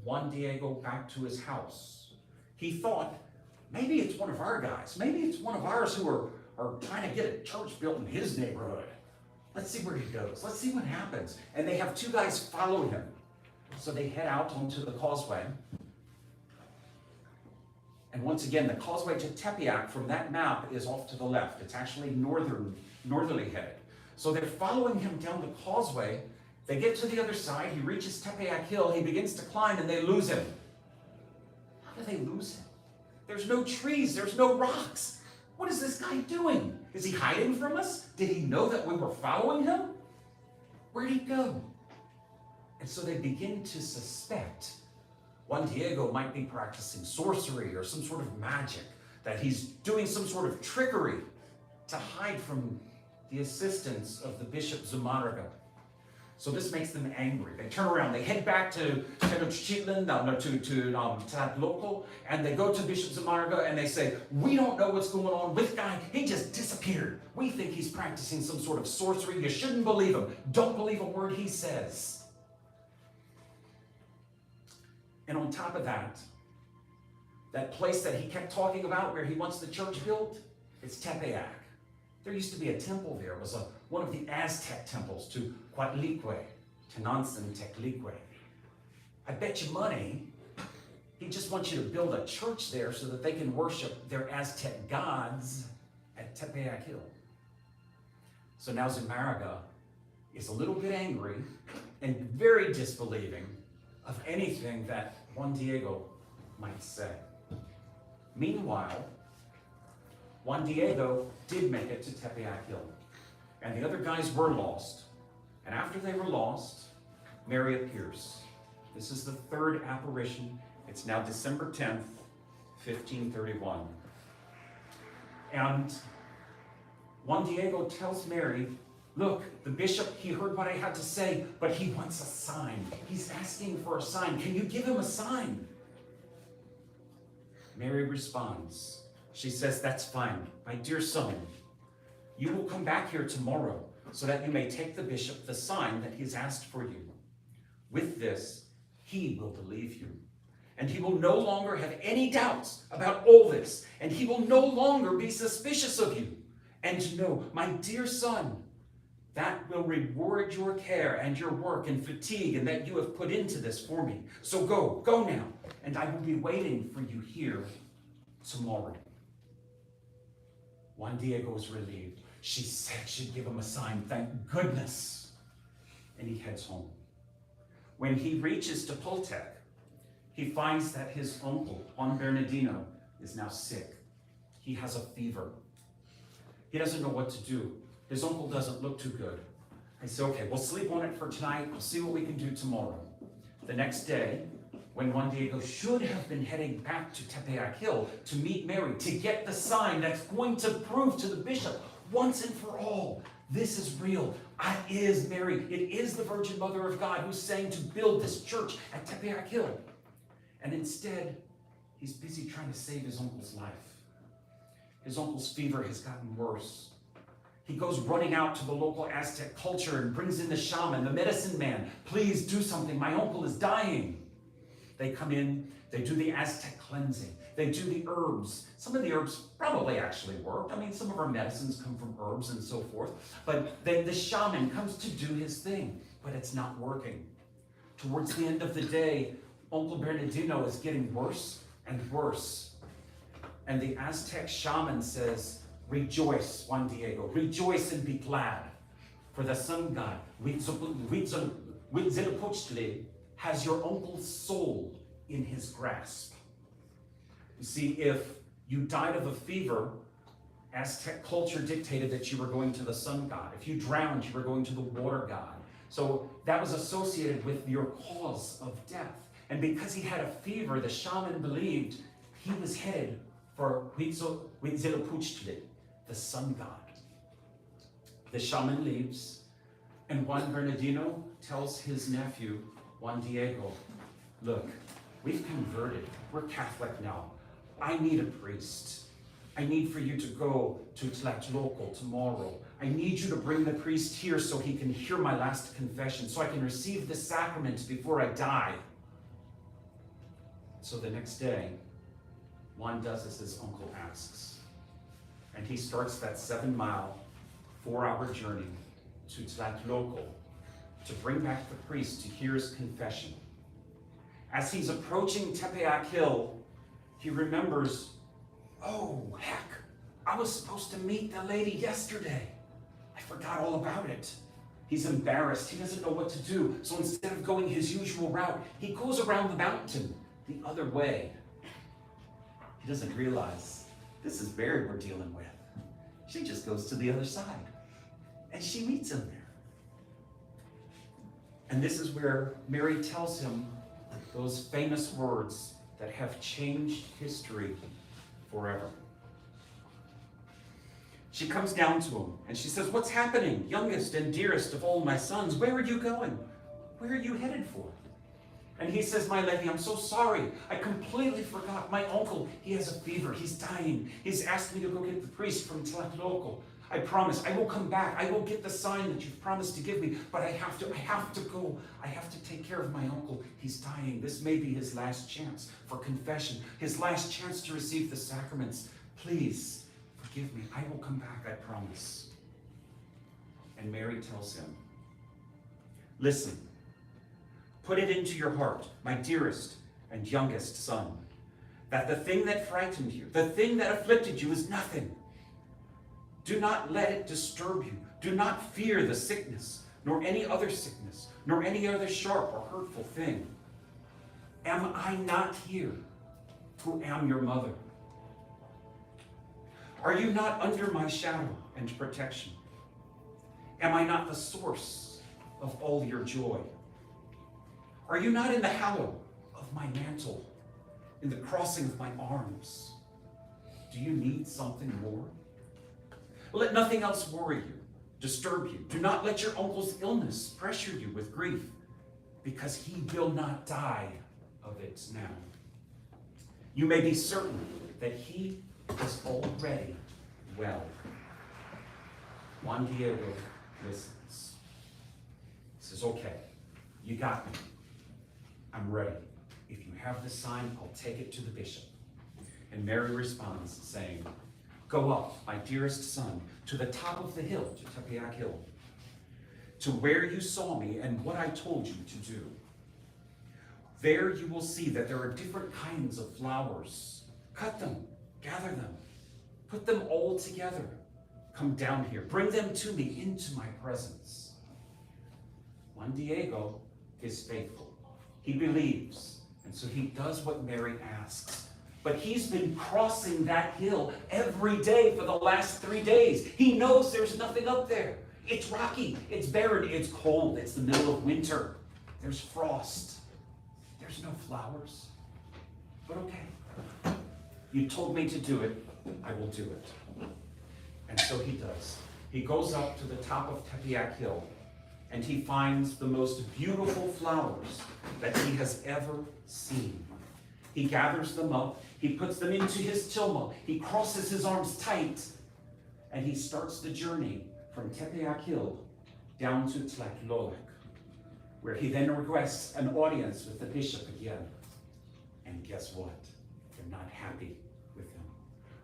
Juan Diego back to his house. He thought, maybe it's one of our guys. Maybe it's one of ours who are trying to get a church built in his neighborhood. Let's see where he goes. Let's see what happens. And they have 2 guys follow him. So they head out onto the causeway. And once again, the causeway to Tepeyac from that map is off to the left. It's actually northerly headed. So they're following him down the causeway. They get to the other side. He reaches Tepeyac Hill. He begins to climb, and they lose him. How do they lose him? There's no trees. There's no rocks. What is this guy doing? Is he hiding from us? Did he know that we were following him? Where'd he go? And so they begin to suspect Juan Diego might be practicing sorcery or some sort of magic, that he's doing some sort of trickery to hide from the assistance of the Bishop Zumarraga. So this makes them angry. They turn around, they head back to Tlatelolco, and they go to Bishop Zumarraga and they say, we don't know what's going on with guy. He just disappeared. We think he's practicing some sort of sorcery. You shouldn't believe him. Don't believe a word he says. And on top of that, that place that he kept talking about where he wants the church built, it's Tepeyac. There used to be a temple there. It was one of the Aztec temples to Coatlicue, Tenantzin Teclicue. I bet you money he just wants you to build a church there so that they can worship their Aztec gods at Tepeyac Hill. So now Zumarraga is a little bit angry and very disbelieving of anything that Juan Diego might say. Meanwhile, Juan Diego did make it to Tepeyac Hill, and the other guys were lost. And after they were lost, Mary appears. This is the third apparition. It's now December 10th, 1531. And Juan Diego tells Mary, look, the bishop, he heard what I had to say, but he wants a sign. He's asking for a sign. Can you give him a sign? Mary responds. She says, that's fine. My dear son, you will come back here tomorrow so that you may take the bishop the sign that he's asked for you. With this, he will believe you. And he will no longer have any doubts about all this. And he will no longer be suspicious of you. And know, my dear son, that will reward your care and your work and fatigue and that you have put into this for me. So go now, and I will be waiting for you here tomorrow. Juan Diego is relieved. She said she'd give him a sign, thank goodness. And he heads home. When he reaches Tepultec, he finds that his uncle, Juan Bernardino, is now sick. He has a fever. He doesn't know what to do. His uncle doesn't look too good. I say, okay, we'll sleep on it for tonight. We'll see what we can do tomorrow. The next day, when Juan Diego should have been heading back to Tepeyac Hill to meet Mary, to get the sign that's going to prove to the bishop once and for all, this is real. I is Mary. It is the Virgin Mother of God who's saying to build this church at Tepeyac Hill. And instead, he's busy trying to save his uncle's life. His uncle's fever has gotten worse. He goes running out to the local Aztec culture and brings in the shaman, the medicine man. Please do something. My uncle is dying. They come in. They do the Aztec cleansing. They do the herbs. Some of the herbs probably actually worked. I mean, some of our medicines come from herbs and so forth. But then the shaman comes to do his thing, but it's not working. Towards the end of the day, Uncle Bernardino is getting worse and worse. And the Aztec shaman says, rejoice, Juan Diego, rejoice and be glad. For the sun god, Huitzilopochtli, has your uncle's soul in his grasp. You see, if you died of a fever, Aztec culture dictated that you were going to the sun god. If you drowned, you were going to the water god. So that was associated with your cause of death. And because he had a fever, the shaman believed he was headed for Huitzilopochtli, the sun god. The shaman leaves, and Juan Bernardino tells his nephew, Juan Diego, look, we've converted. We're Catholic now. I need a priest. I need for you to go to Tlatelolco tomorrow. I need you to bring the priest here so he can hear my last confession, so I can receive the sacrament before I die. So the next day, Juan does as his uncle asks. And he starts that 7-mile, 4-hour journey to Tlatelolco to bring back the priest to hear his confession. As he's approaching Tepeyac Hill, he remembers, oh, heck, I was supposed to meet the lady yesterday. I I forgot all about it. He's embarrassed. He doesn't know what to do. So instead of going his usual route, he goes around the mountain the other way. He doesn't realize this is Mary we're dealing with. She just goes to the other side, and she meets him there. And this is where Mary tells him those famous words that have changed history forever. She comes down to him and she says, "What's happening? Youngest and dearest of all my sons, where are you going? Where are you headed for?" And he says, "My lady, I'm so sorry. I completely forgot. My uncle, he has a fever. He's dying. He's asked me to go get the priest from Tlatelolco. I promise I will come back. I will get the sign that you've promised to give me, but I have to go. I have to take care of my uncle. He's dying. This may be his last chance for confession, his last chance to receive the sacraments. Please forgive me. I will come back, I promise." And Mary tells him, "Listen, put it into your heart, my dearest and youngest son, that the thing that frightened you, the thing that afflicted you is nothing. Do not let it disturb you. Do not fear the sickness, nor any other sickness, nor any other sharp or hurtful thing. Am I not here, who am your mother? Are you not under my shadow and protection? Am I not the source of all your joy? Are you not in the hollow of my mantle, in the crossing of my arms? Do you need something more? Let nothing else worry you, disturb you. Do not let your uncle's illness pressure you with grief, because he will not die of it now. You may be certain that he is already well." Juan Diego listens. He says, "Okay, you got me. I'm ready. If you have the sign, I'll take it to the bishop." And Mary responds saying, "Go up, my dearest son, to the top of the hill, to Tepeyac Hill, to where you saw me and what I told you to do. There you will see that there are different kinds of flowers. Cut them, gather them, put them all together. Come down here, bring them to me into my presence." Juan Diego is faithful. He believes, and so he does what Mary asks. But he's been crossing that hill every day for the last 3 days. He knows there's nothing up there. It's rocky, it's barren, it's cold, it's the middle of winter. There's frost. There's no flowers. But okay, you told me to do it, I will do it. And so he does. He goes up to the top of Tepeyac Hill, and he finds the most beautiful flowers that he has ever seen. He gathers them up, he puts them into his tilma, he crosses his arms tight, and he starts the journey from Tepeyac Hill down to Tlatelolco, where he then requests an audience with the bishop again. And guess what? They're not happy with him.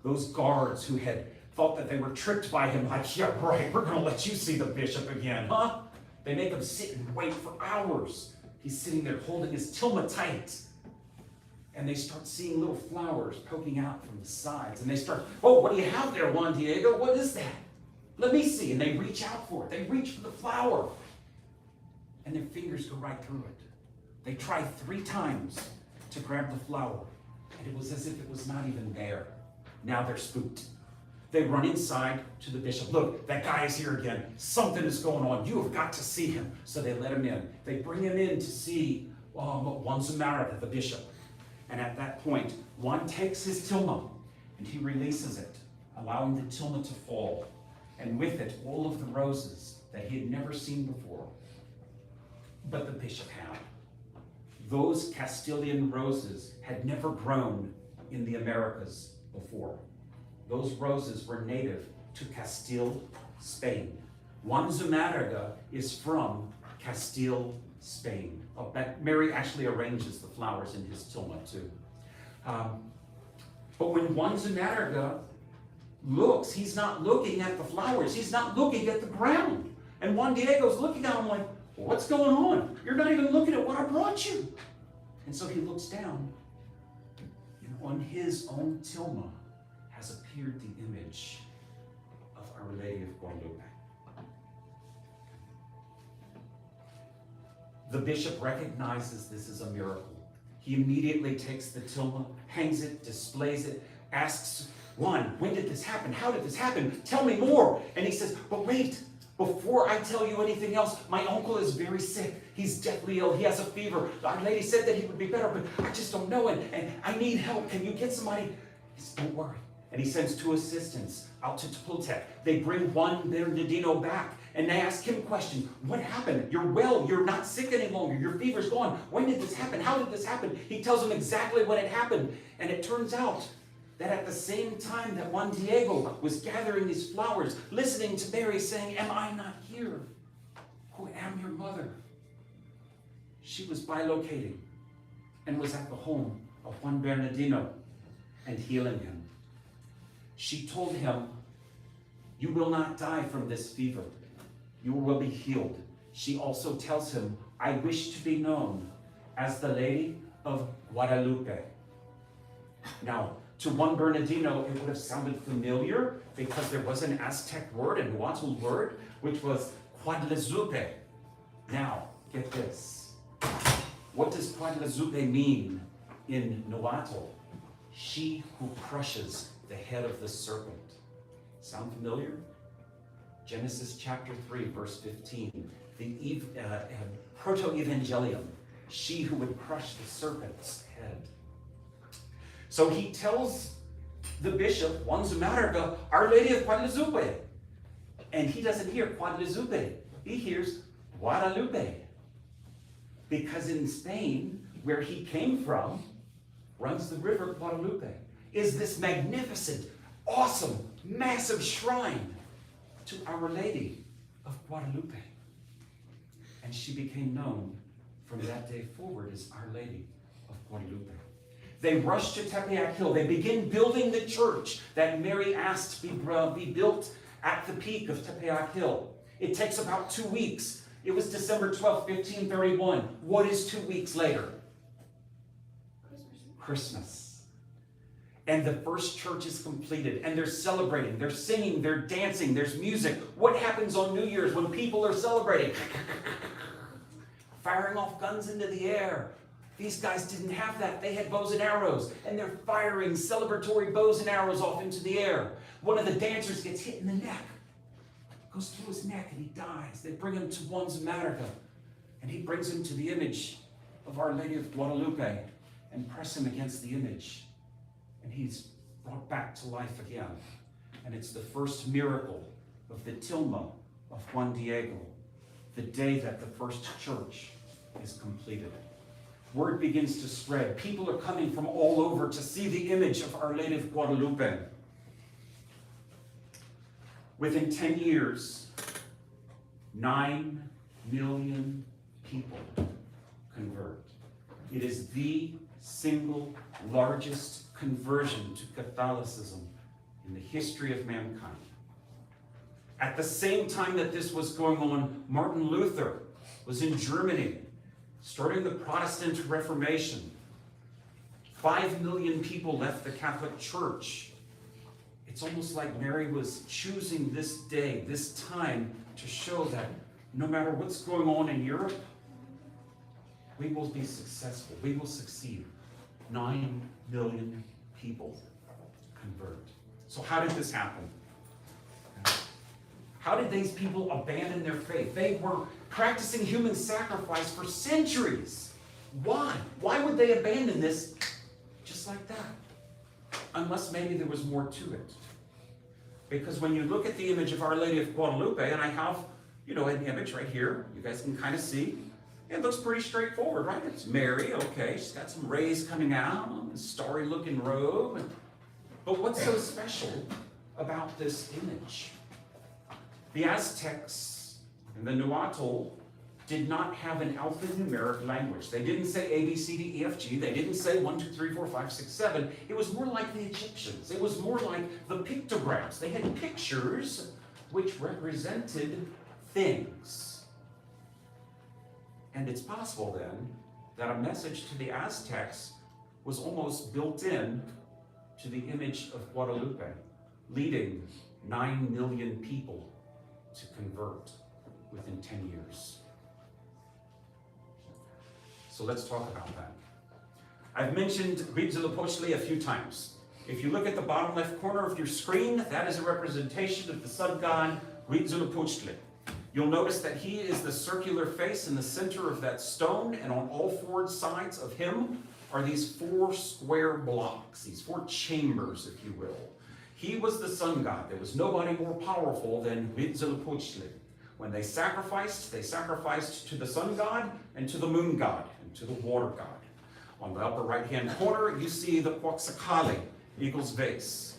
Those guards who had thought that they were tricked by him, like, "Yeah, right, we're going to let you see the bishop again, huh?" They make him sit and wait for hours. He's sitting there holding his tilma tight. And they start seeing little flowers poking out from the sides. And they start, "Oh, what do you have there, Juan Diego? What is that? Let me see." And they reach out for it. They reach for the flower. And their fingers go right through it. They try 3 times to grab the flower. And it was as if it was not even there. Now they're spooked. They run inside to the bishop. "Look, that guy is here again. Something is going on. You have got to see him." So they let him in. They bring him in to see Juan Zumarraga, the bishop. And at that point, Juan takes his tilma and he releases it, allowing the tilma to fall. And with it, all of the roses that he had never seen before. But the bishop had. Those Castilian roses had never grown in the Americas before. Those roses were native to Castile, Spain. Juan Zumarraga is from Castile, Spain. Oh, Mary actually arranges the flowers in his tilma too. But when Juan Zumarraga looks, he's not looking at the flowers, he's not looking at the ground. And Juan Diego's looking at him like, "Well, what's going on? You're not even looking at what I brought you." And so he looks down, and on his own tilma has appeared the image of Our Lady of Guadalupe. The bishop recognizes this is a miracle. He immediately takes the tilma, hangs it, displays it, asks Juan, when did this happen? How did this happen? Tell me more. And he says, but wait, before I tell you anything else, my uncle is very sick. He's deathly ill. He has a fever. Our lady said that he would be better, but I just don't know, and I need help. Can you get somebody? He says, don't worry. And he sends 2 assistants out to Chapultepec. They bring Juan Bernardino back, and they ask him questions. What happened? You're well. You're not sick any longer. Your fever's gone. When did this happen? How did this happen? He tells them exactly when it happened. And it turns out that at the same time that Juan Diego was gathering his flowers, listening to Mary saying, am I not here, who am your mother? She was bilocating and was at the home of Juan Bernardino and healing him. She told him, you will not die from this fever. You will be healed. She also tells him, I wish to be known as the Lady of Guadalupe. Now, to Juan Bernardino, it would have sounded familiar because there was an Aztec word, a Nahuatl word, which was Guadalupe. Now, get this. What does Guadalupe mean in Nahuatl? She who crushes the head of the serpent. Sound familiar? Genesis chapter 3, verse 15. The proto-evangelium. She who would crush the serpent's head. So he tells the bishop, Juan Zumarraga, Our Lady of Guadalupe. And he doesn't hear Guadalupe. He hears Guadalupe. Because in Spain, where he came from, runs the river Guadalupe. Is this magnificent, awesome, massive shrine to Our Lady of Guadalupe. And she became known from that day forward as Our Lady of Guadalupe. They rush to Tepeyac Hill. They begin building the church that Mary asked be built at the peak of Tepeyac Hill. It takes about 2 weeks. It was December 12, 1531. What is 2 weeks later? Christmas. And the first church is completed, and they're celebrating, they're singing, they're dancing, there's music. What happens on New Year's when people are celebrating? Firing off guns into the air. These guys didn't have that. They had bows and arrows, and they're firing celebratory bows and arrows off into the air. One of the dancers gets hit in the neck, goes through his neck, and he dies. They bring him to Juan Zumarraga, and he brings him to the image of Our Lady of Guadalupe and press him against the image. And he's brought back to life again. And it's the first miracle of the tilma of Juan Diego, the day that the first church is completed. Word begins to spread. People are coming from all over to see the image of Our Lady of Guadalupe. Within 10 years, 9 million people convert. It is the single largest conversion to Catholicism in the history of mankind. At the same time that this was going on, Martin Luther was in Germany, starting the Protestant Reformation. 5 million people left the Catholic Church. It's almost like Mary was choosing this day, this time, to show that no matter what's going on in Europe, we will be successful, we will succeed. 9 million people convert. So how did this happen? How did these people abandon their faith? They were practicing human sacrifice for centuries. Why? Why would they abandon this just like that? Unless maybe there was more to it. Because when you look at the image of Our Lady of Guadalupe, and I have, an image right here, you guys can kind of see, it looks pretty straightforward, right? It's Mary, okay, she's got some rays coming out, a starry looking robe. But what's so special about this image? The Aztecs and the Nahuatl did not have an alphanumeric language. They didn't say A, B, C, D, E, F, G. They didn't say 1, 2, 3, 4, 5, 6, 7. It was more like the Egyptians. It was more like the pictograms. They had pictures which represented things. And it's possible then that a message to the Aztecs was almost built in to the image of Guadalupe, leading 9 million people to convert within 10 years. So let's talk about that. I've mentioned Huitzilopochtli a few times. If you look at the bottom left corner of your screen, that is a representation of the sun god Huitzilopochtli. You'll notice that he is the circular face in the center of that stone, and on all four sides of him are these four square blocks, these four chambers, if you will. He was the sun god. There was nobody more powerful than Huitzilopochtli. When they sacrificed to the sun god and to the moon god and to the water god. On the upper right-hand corner, you see the Quetzalcoatl, eagle's vase.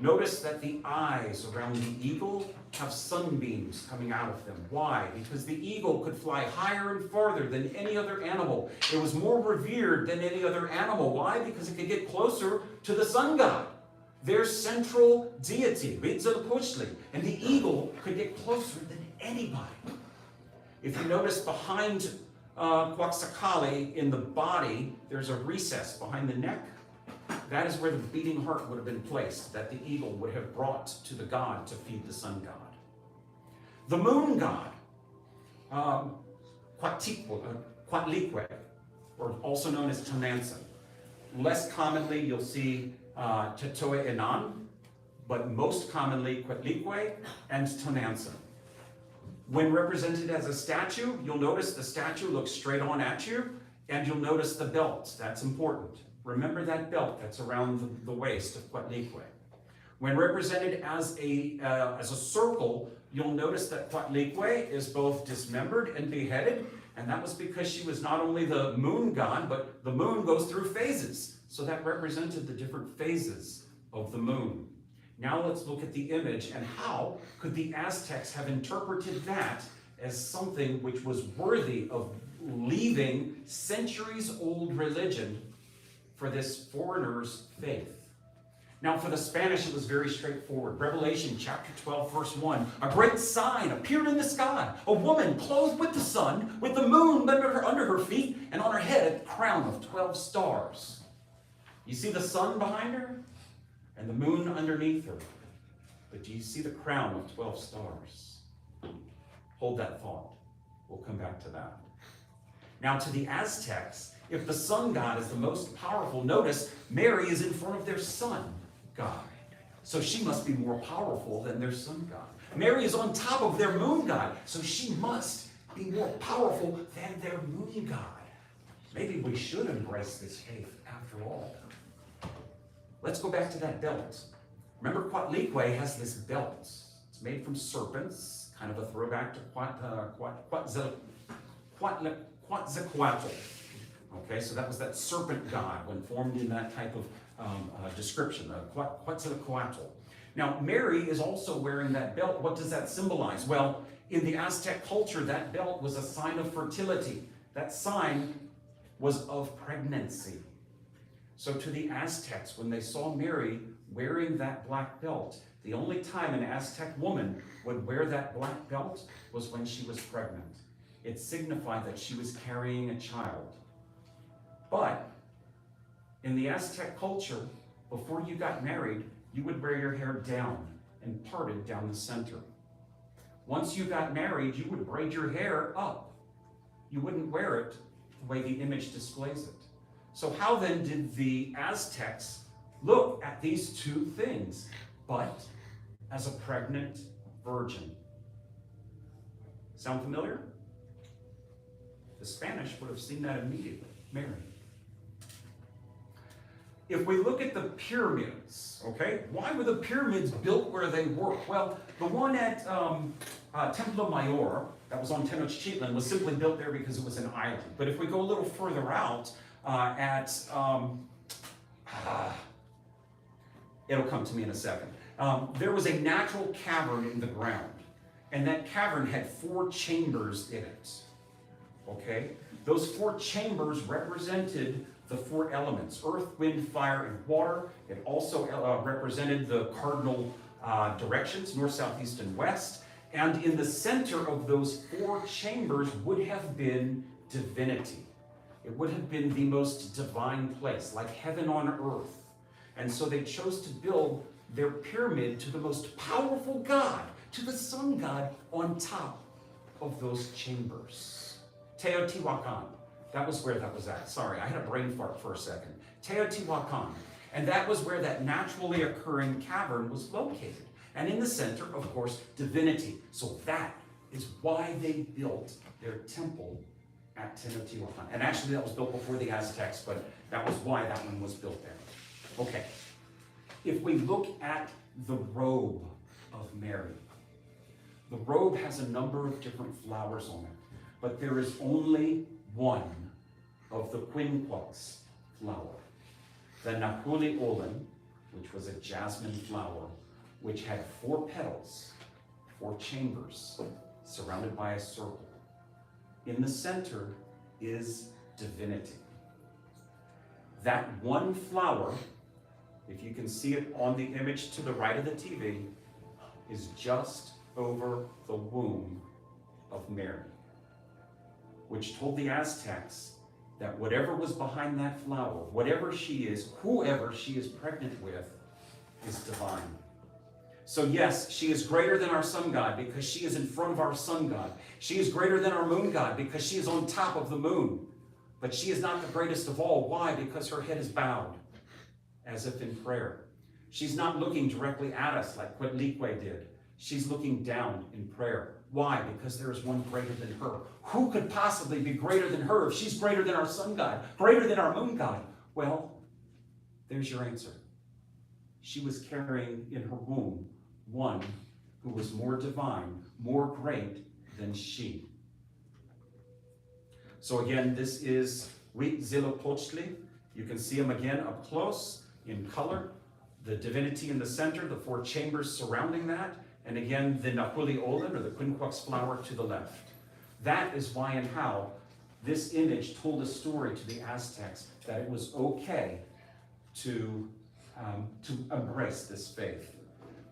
Notice that the eyes around the eagle have sunbeams coming out of them. Why? Because the eagle could fly higher and farther than any other animal. It was more revered than any other animal. Why? Because it could get closer to the sun god, their central deity, Huitzilopochtli. And the eagle could get closer than anybody. If you notice behind Quetzalcoatl in the body, there's a recess behind the neck. That is where the beating heart would have been placed, that the eagle would have brought to the god to feed the sun god. The moon god, Quatlique, or also known as Tonantzin. Less commonly, you'll see Tetoe-Enan, but most commonly Quatlique and Tonantzin. When represented as a statue, you'll notice the statue looks straight on at you, and you'll notice the belt. That's important. Remember that belt that's around the waist of Quatlique. When represented as a circle, you'll notice that Quatlique is both dismembered and beheaded, and that was because she was not only the moon god, but the moon goes through phases. So that represented the different phases of the moon. Now let's look at the image, and how could the Aztecs have interpreted that as something which was worthy of leaving centuries-old religion for this foreigner's faith? Now for the Spanish, it was very straightforward. Revelation chapter 12, verse 1. A great sign appeared in the sky. A woman clothed with the sun, with the moon under her feet, and on her head a crown of 12 stars. You see the sun behind her? And the moon underneath her. But do you see the crown of 12 stars? Hold that thought. We'll come back to that. Now to the Aztecs, if the sun god is the most powerful, notice Mary is in front of their sun god. So she must be more powerful than their sun god. Mary is on top of their moon god. So she must be more powerful than their moon god. Maybe we should embrace this faith after all. Let's go back to that belt. Remember, Quatlique has this belt. It's made from serpents, kind of a throwback to Quetzalcoatl. Okay, so that was that serpent god when formed in that type of description, Quetzalcoatl. Now, Mary is also wearing that belt. What does that symbolize? Well, in the Aztec culture, that belt was a sign of fertility. That sign was of pregnancy. So to the Aztecs, when they saw Mary wearing that black belt, the only time an Aztec woman would wear that black belt was when she was pregnant. It signified that she was carrying a child. But in the Aztec culture, before you got married, you would wear your hair down and parted down the center. Once you got married, you would braid your hair up. You wouldn't wear it the way the image displays it. So how then did the Aztecs look at these two things, but as a pregnant virgin? Sound familiar? The Spanish would have seen that immediately. Mary. If we look at the pyramids, okay, why were the pyramids built where they were? Well, the one at Templo Mayor, that was on Tenochtitlan, was simply built there because it was an island. But if we go a little further out, it'll come to me in a second. There was a natural cavern in the ground, and that cavern had 4 chambers in it. Okay? Those 4 chambers represented the 4 elements: earth, wind, fire, and water. It also represented the cardinal directions, north, south, east, and west. And in the center of those 4 chambers would have been divinity. It would have been the most divine place, like heaven on earth. And so they chose to build their pyramid to the most powerful god, to the sun god, on top of those chambers. Teotihuacan, That was where that was at. Sorry, I had a brain fart for a second. Teotihuacan. And that was where that naturally occurring cavern was located. And in the center, of course, divinity. So that is why they built their temple at Teotihuacan. And actually that was built before the Aztecs, but that was why that one was built there. Okay. If we look at the robe of Mary, the robe has a number of different flowers on it, but there is only one of the quinquax flower, the Napuli Olin, which was a jasmine flower, which had 4 petals, 4 chambers, surrounded by a circle. In the center is divinity. That one flower, if you can see it on the image to the right of the TV, is just over the womb of Mary, which told the Aztecs that whatever was behind that flower, whatever she is, whoever she is pregnant with, is divine. So yes, she is greater than our sun god because she is in front of our sun god. She is greater than our moon god because she is on top of the moon. But she is not the greatest of all. Why? Because her head is bowed, as if in prayer. She's not looking directly at us like Quetzalcoatl did. She's looking down in prayer. Why? Because there is one greater than her. Who could possibly be greater than her if she's greater than our sun god, greater than our moon god? Well, there's your answer. She was carrying in her womb one who was more divine, more great than she. So again, this is Huitzilopochtli. You can see him again up close in color. The divinity in the center, the 4 chambers surrounding that, and again, the Napuli Olin, or the quinquax flower, to the left. That is why and how this image told a story to the Aztecs that it was okay to embrace this faith.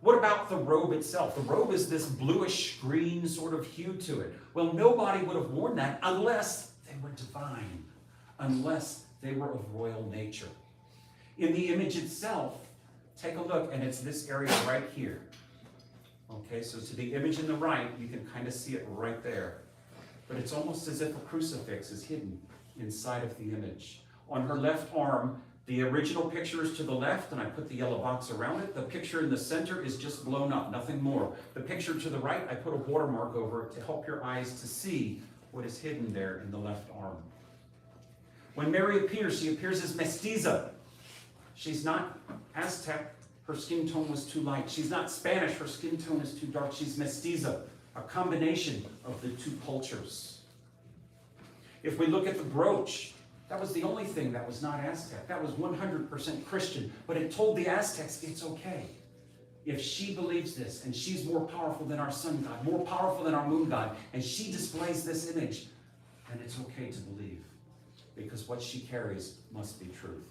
What about the robe itself? The robe is this bluish green sort of hue to it. Well, nobody would have worn that unless they were divine, unless they were of royal nature. In the image itself, take a look, and it's this area right here. Okay, so to the image in the right, you can kind of see it right there. But it's almost as if a crucifix is hidden inside of the image. On her left arm, the original picture is to the left, and I put the yellow box around it. The picture in the center is just blown up, nothing more. The picture to the right, I put a watermark over it to help your eyes to see what is hidden there in the left arm. When Mary appears, she appears as mestiza. She's not Aztec, her skin tone was too light. She's not Spanish, her skin tone is too dark. She's mestiza, a combination of the 2 cultures. If we look at the brooch, that was the only thing that was not Aztec. That was 100% Christian, but it told the Aztecs it's okay. If she believes this, and she's more powerful than our sun god, more powerful than our moon god, and she displays this image, then it's okay to believe, because what she carries must be truth.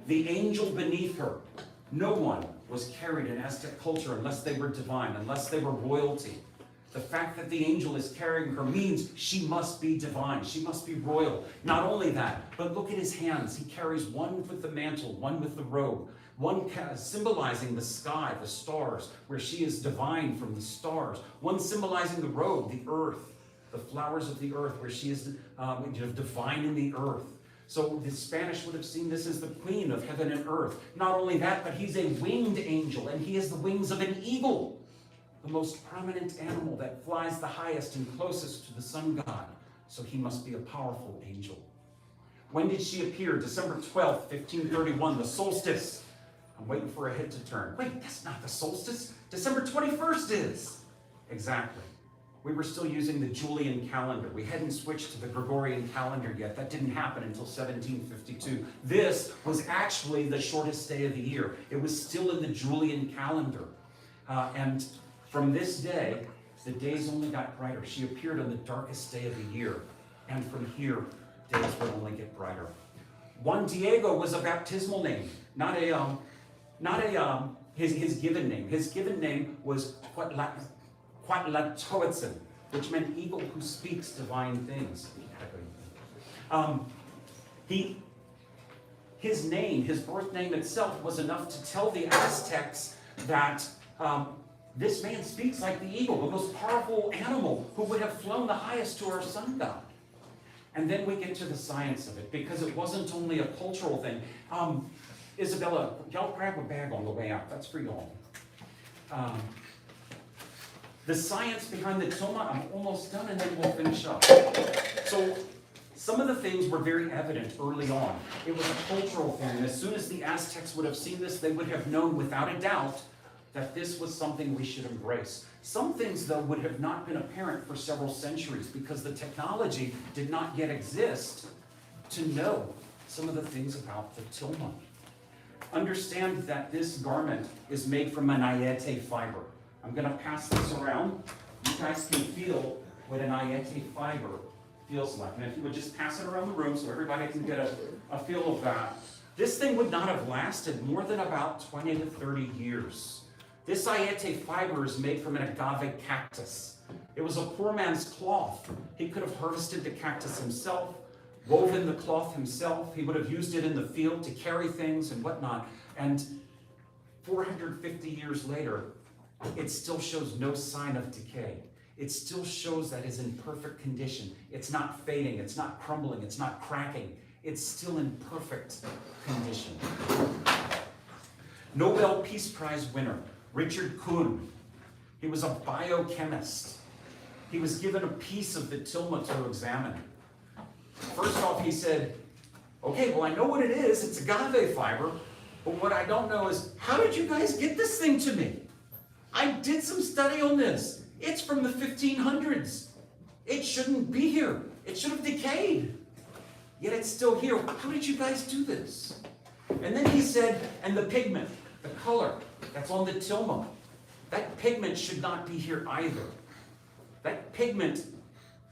The angel beneath her, no one was carried in Aztec culture unless they were divine, unless they were royalty. The fact that the angel is carrying her means she must be divine. She must be royal. Not only that, but look at his hands. He carries one with the mantle, one with the robe, one symbolizing the sky, the stars, where she is divine from the stars. One symbolizing the robe, the earth, the flowers of the earth, where she is divine in the earth. So the Spanish would have seen this as the queen of heaven and earth. Not only that, but he's a winged angel, and he has the wings of an eagle, the most prominent animal that flies the highest and closest to the sun god. So he must be a powerful angel. When did she appear? December 12th, 1531, the solstice. I'm waiting for a head to turn. Wait, that's not the solstice. December 21st is. Exactly. We were still using the Julian calendar. We hadn't switched to the Gregorian calendar yet. That didn't happen until 1752. This was actually the shortest day of the year. It was still in the Julian calendar. And from this day, the days only got brighter. She appeared on the darkest day of the year. And from here, days would only get brighter. Juan Diego was a baptismal name, his given name. His given name was Quetzalcoatl, which meant eagle who speaks divine things. His name, his birth name itself, was enough to tell the Aztecs that this man speaks like the eagle, the most powerful animal who would have flown the highest to our sun god. And then we get to the science of it, because it wasn't only a cultural thing. Isabella, y'all grab a bag on the way out. That's for y'all. The science behind the tilma, I'm almost done and then we'll finish up. So some of the things were very evident early on. It was a cultural thing, and as soon as the Aztecs would have seen this, they would have known without a doubt that this was something we should embrace. Some things, though, would have not been apparent for several centuries because the technology did not yet exist to know some of the things about the tilma. Understand that this garment is made from an ayete fiber. I'm going to pass this around. You guys can feel what an ayete fiber feels like. And if you would just pass it around the room so everybody can get a feel of that. This thing would not have lasted more than about 20 to 30 years. This ayete fiber is made from an agave cactus. It was a poor man's cloth. He could have harvested the cactus himself, woven the cloth himself. He would have used it in the field to carry things and whatnot. And 450 years later, it still shows no sign of decay. It still shows that it's in perfect condition. It's not fading, it's not crumbling, it's not cracking. It's still in perfect condition. Nobel Peace Prize winner, Richard Kuhn. He was a biochemist. He was given a piece of the tilma to examine. First off, he said, okay, well, I know what it is. It's agave fiber. But what I don't know is, how did you guys get this thing to me? I did some study on this. It's from the 1500s. It shouldn't be here. It should have decayed. Yet it's still here. How did you guys do this? And then he said, and the pigment, the color that's on the tilma, that pigment should not be here either. That pigment,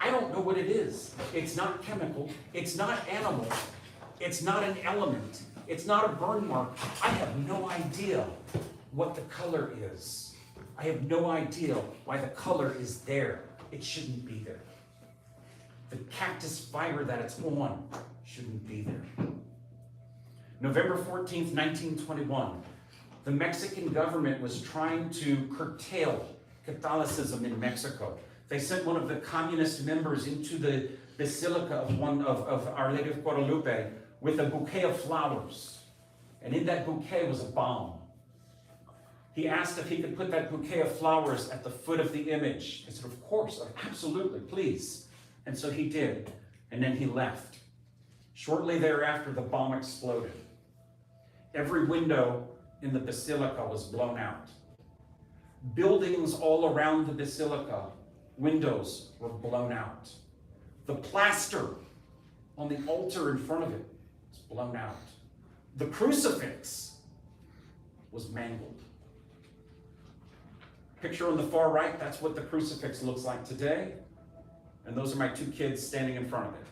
I don't know what it is. It's not chemical. It's not animal. It's not an element. It's not a burn mark. I have no idea what the color is. I have no idea why the color is there. It shouldn't be there. The cactus fiber that it's on shouldn't be there. November 14th, 1921, the Mexican government was trying to curtail Catholicism in Mexico. They sent one of the communist members into the basilica of Our Lady of Guadalupe with a bouquet of flowers. And in that bouquet was a bomb. He asked if he could put that bouquet of flowers at the foot of the image. I said, of course, absolutely, please. And so he did. And then he left. Shortly thereafter, the bomb exploded. Every window in the basilica was blown out. Buildings all around the basilica, windows were blown out. The plaster on the altar in front of it was blown out. The crucifix was mangled. Picture on the far right, that's what the crucifix looks like today. And those are my two kids standing in front of it.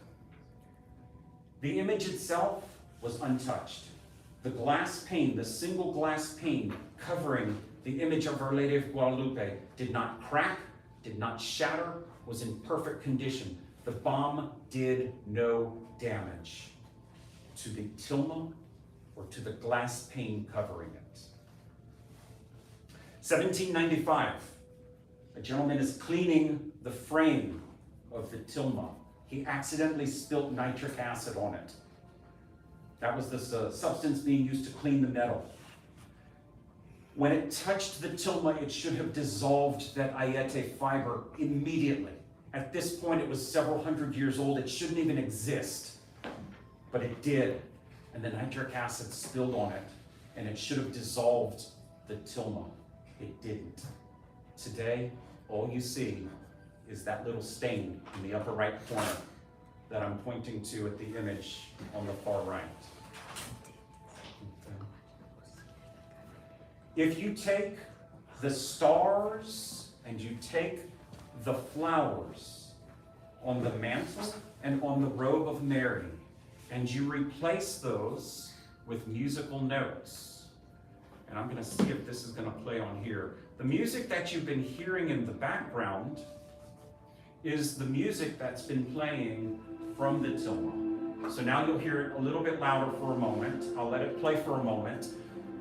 The image itself was untouched. The glass pane, the single glass pane covering the image of Our Lady of Guadalupe did not crack, did not shatter, was in perfect condition. The bomb did no damage to the tilma or to the glass pane covering it. 1795, a gentleman is cleaning the frame of the tilma. He accidentally spilt nitric acid on it. That was this substance being used to clean the metal. When it touched the tilma, it should have dissolved that ayete fiber immediately. At this point, it was several hundred years old. It shouldn't even exist, but it did. And the nitric acid spilled on it, and it should have dissolved the tilma. It didn't. Today, all you see is that little stain in the upper right corner that I'm pointing to at the image on the far right. If you take the stars and you take the flowers on the mantle and on the robe of Mary, and you replace those with musical notes, and I'm going to see if this is going to play on here. The music that you've been hearing in the background is the music that's been playing from the tilma. So now you'll hear it a little bit louder for a moment. I'll let it play for a moment.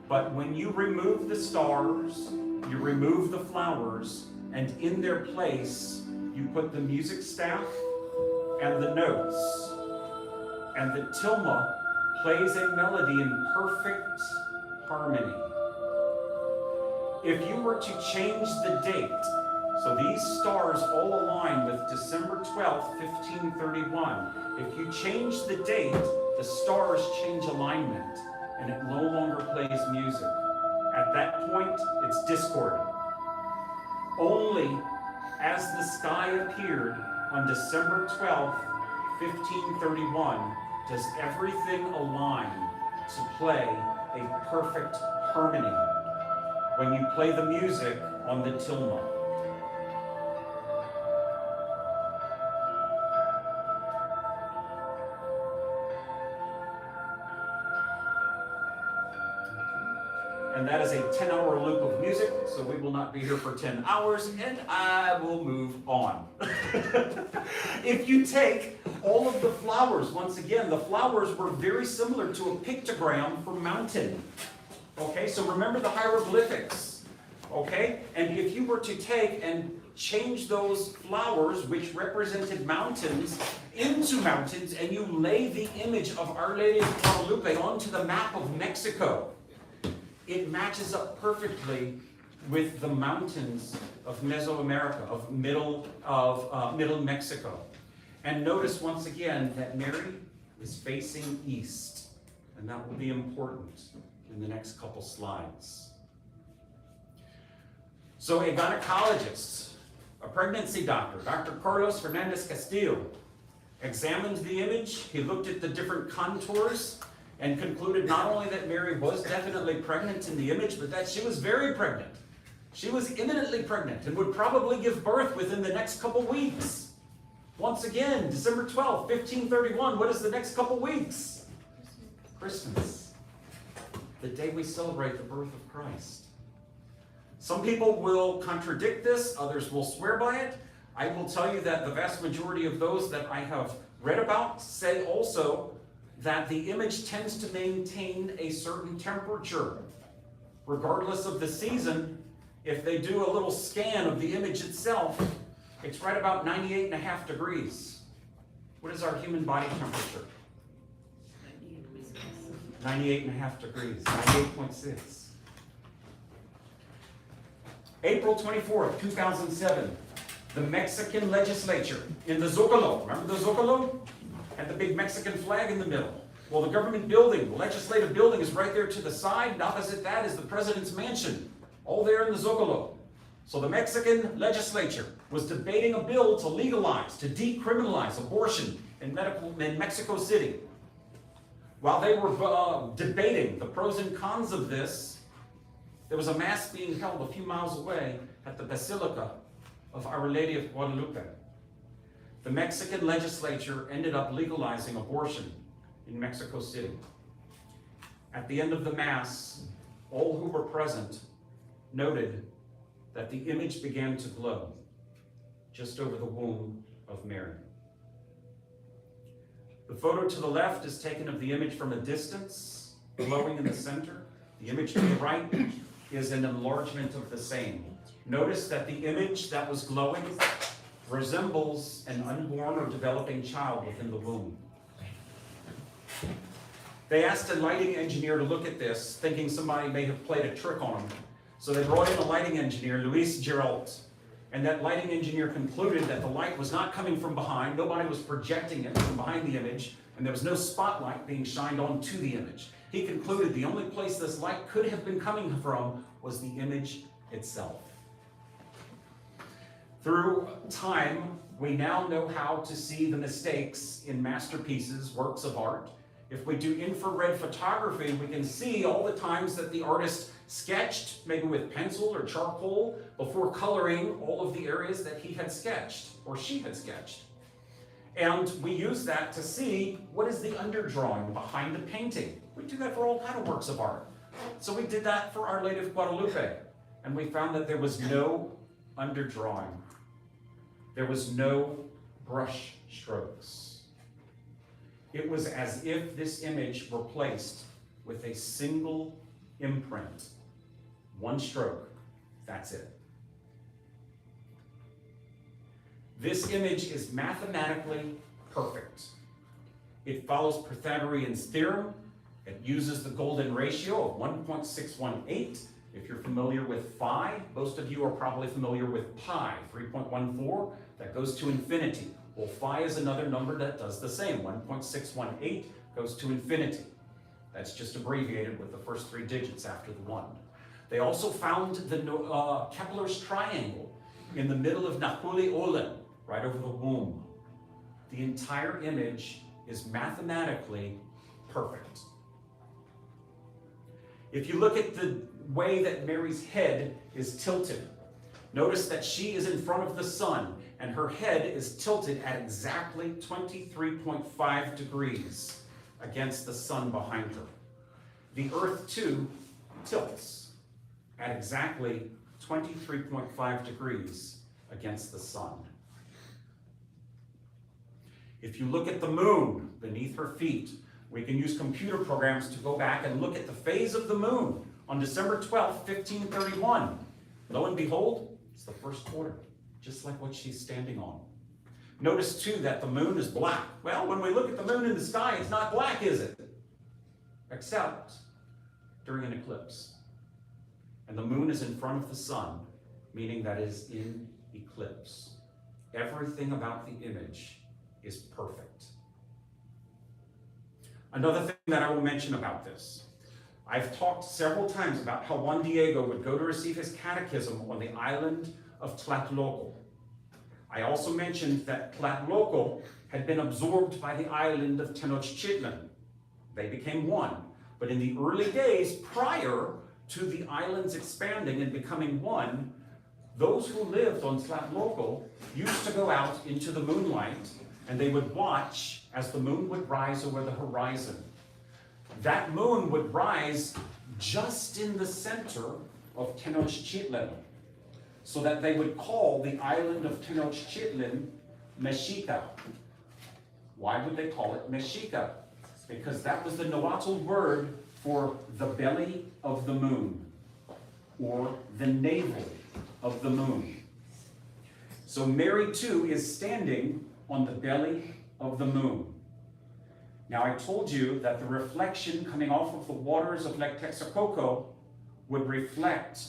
But when you remove the stars, you remove the flowers, and in their place, you put the music staff and the notes, and the tilma plays a melody in perfect harmony. If you were to change the date, so these stars all align with December 12th, 1531. If you change the date, the stars change alignment, and it no longer plays music. At that point, it's discordant. Only as the sky appeared on December 12th, 1531, does everything align to play a perfect harmony when you play the music on the tilma. And that is a 10-hour loop of music, so we will not be here for 10 hours, and I will move on. If you take all of the flowers, once again, the flowers were very similar to a pictogram for mountain. Okay, so remember the hieroglyphics. Okay, and if you were to take and change those flowers, which represented mountains, into mountains, and you lay the image of Our Lady of Guadalupe onto the map of Mexico, it matches up perfectly with the mountains of Mesoamerica, of middle Mexico. And notice once again that Mary is facing east, and that will be important in the next couple slides. So a gynecologist, a pregnancy doctor, Dr. Carlos Fernandez Castillo, examined the image. He looked at the different contours and concluded not only that Mary was definitely pregnant in the image, but that she was very pregnant. She was imminently pregnant and would probably give birth within the next couple weeks. Once again, December 12th, 1531, what is the next couple weeks? Christmas, the day we celebrate the birth of Christ. Some people will contradict this, others will swear by it. I will tell you that the vast majority of those that I have read about say also that the image tends to maintain a certain temperature. Regardless of the season, if they do a little scan of the image itself, it's right about 98.5 degrees. What is our human body temperature? 98.5 degrees, 98.6. April 24th, 2007, the Mexican legislature in the Zocalo, remember the Zocalo? Had the big Mexican flag in the middle. Well, the government building, the legislative building is right there to the side, and opposite that is the president's mansion, all there in the Zocalo. So the Mexican legislature was debating a bill to legalize, to decriminalize abortion in Mexico City. While they were debating the pros and cons of this, there was a mass being held a few miles away at the Basilica of Our Lady of Guadalupe. The Mexican legislature ended up legalizing abortion in Mexico City. At the end of the mass, all who were present noted that the image began to glow just over the womb of Mary. The photo to the left is taken of the image from a distance, glowing in the center. The image to the right is an enlargement of the same. Notice that the image that was glowing resembles an unborn or developing child within the womb. They asked a lighting engineer to look at this, thinking somebody may have played a trick on him. So they brought in a lighting engineer, Luis Geralt, and that lighting engineer concluded that the light was not coming from behind, nobody was projecting it from behind the image, and there was no spotlight being shined onto the image. He concluded the only place this light could have been coming from was the image itself. Through time, we now know how to see the mistakes in masterpieces, works of art. If we do infrared photography, we can see all the times that the artist sketched, maybe with pencil or charcoal, before coloring all of the areas that he had sketched, or she had sketched. And we use that to see what is the underdrawing behind the painting. We do that for all kinds of works of art. So we did that for Our Lady of Guadalupe, and we found that there was no underdrawing. There was no brush strokes. It was as if this image were placed with a single imprint. One stroke, that's it. This image is mathematically perfect. It follows Pythagorean's theorem. It uses the golden ratio of 1.618. If you're familiar with phi, most of you are probably familiar with pi, 3.14. That goes to infinity. Well, phi is another number that does the same. 1.618 goes to infinity. That's just abbreviated with the first 3 digits after the 1. They also found the Kepler's triangle in the middle of Napoli Olen, right over the womb. The entire image is mathematically perfect. If you look at the way that Mary's head is tilted, notice that she is in front of the sun and her head is tilted at exactly 23.5 degrees against the sun behind her. The earth too tilts at exactly 23.5 degrees against the sun. If you look at the moon beneath her feet, we can use computer programs to go back and look at the phase of the moon on December 12th, 1531. Lo and behold, it's the first quarter, just like what she's standing on. Notice too that the moon is black. Well, when we look at the moon in the sky, it's not black, is it? Except during an eclipse. And the moon is in front of the sun, meaning that it is in eclipse. Everything about the image is perfect. Another thing that I will mention about this, I've talked several times about how Juan Diego would go to receive his catechism on the island of Tlatelolco. I also mentioned that Tlatelolco had been absorbed by the island of Tenochtitlan. They became one. But in the early days, prior to the islands expanding and becoming one, those who lived on Tlatelolco used to go out into the moonlight and they would watch as the moon would rise over the horizon. That moon would rise just in the center of Tenochtitlan, so that they would call the island of Tenochtitlan Mexica. Why would they call it Mexica? Because that was the Nahuatl word for the belly of the moon, or the navel of the moon. So Mary too is standing on the belly of the moon. Now I told you that the reflection coming off of the waters of Lake Texcoco would reflect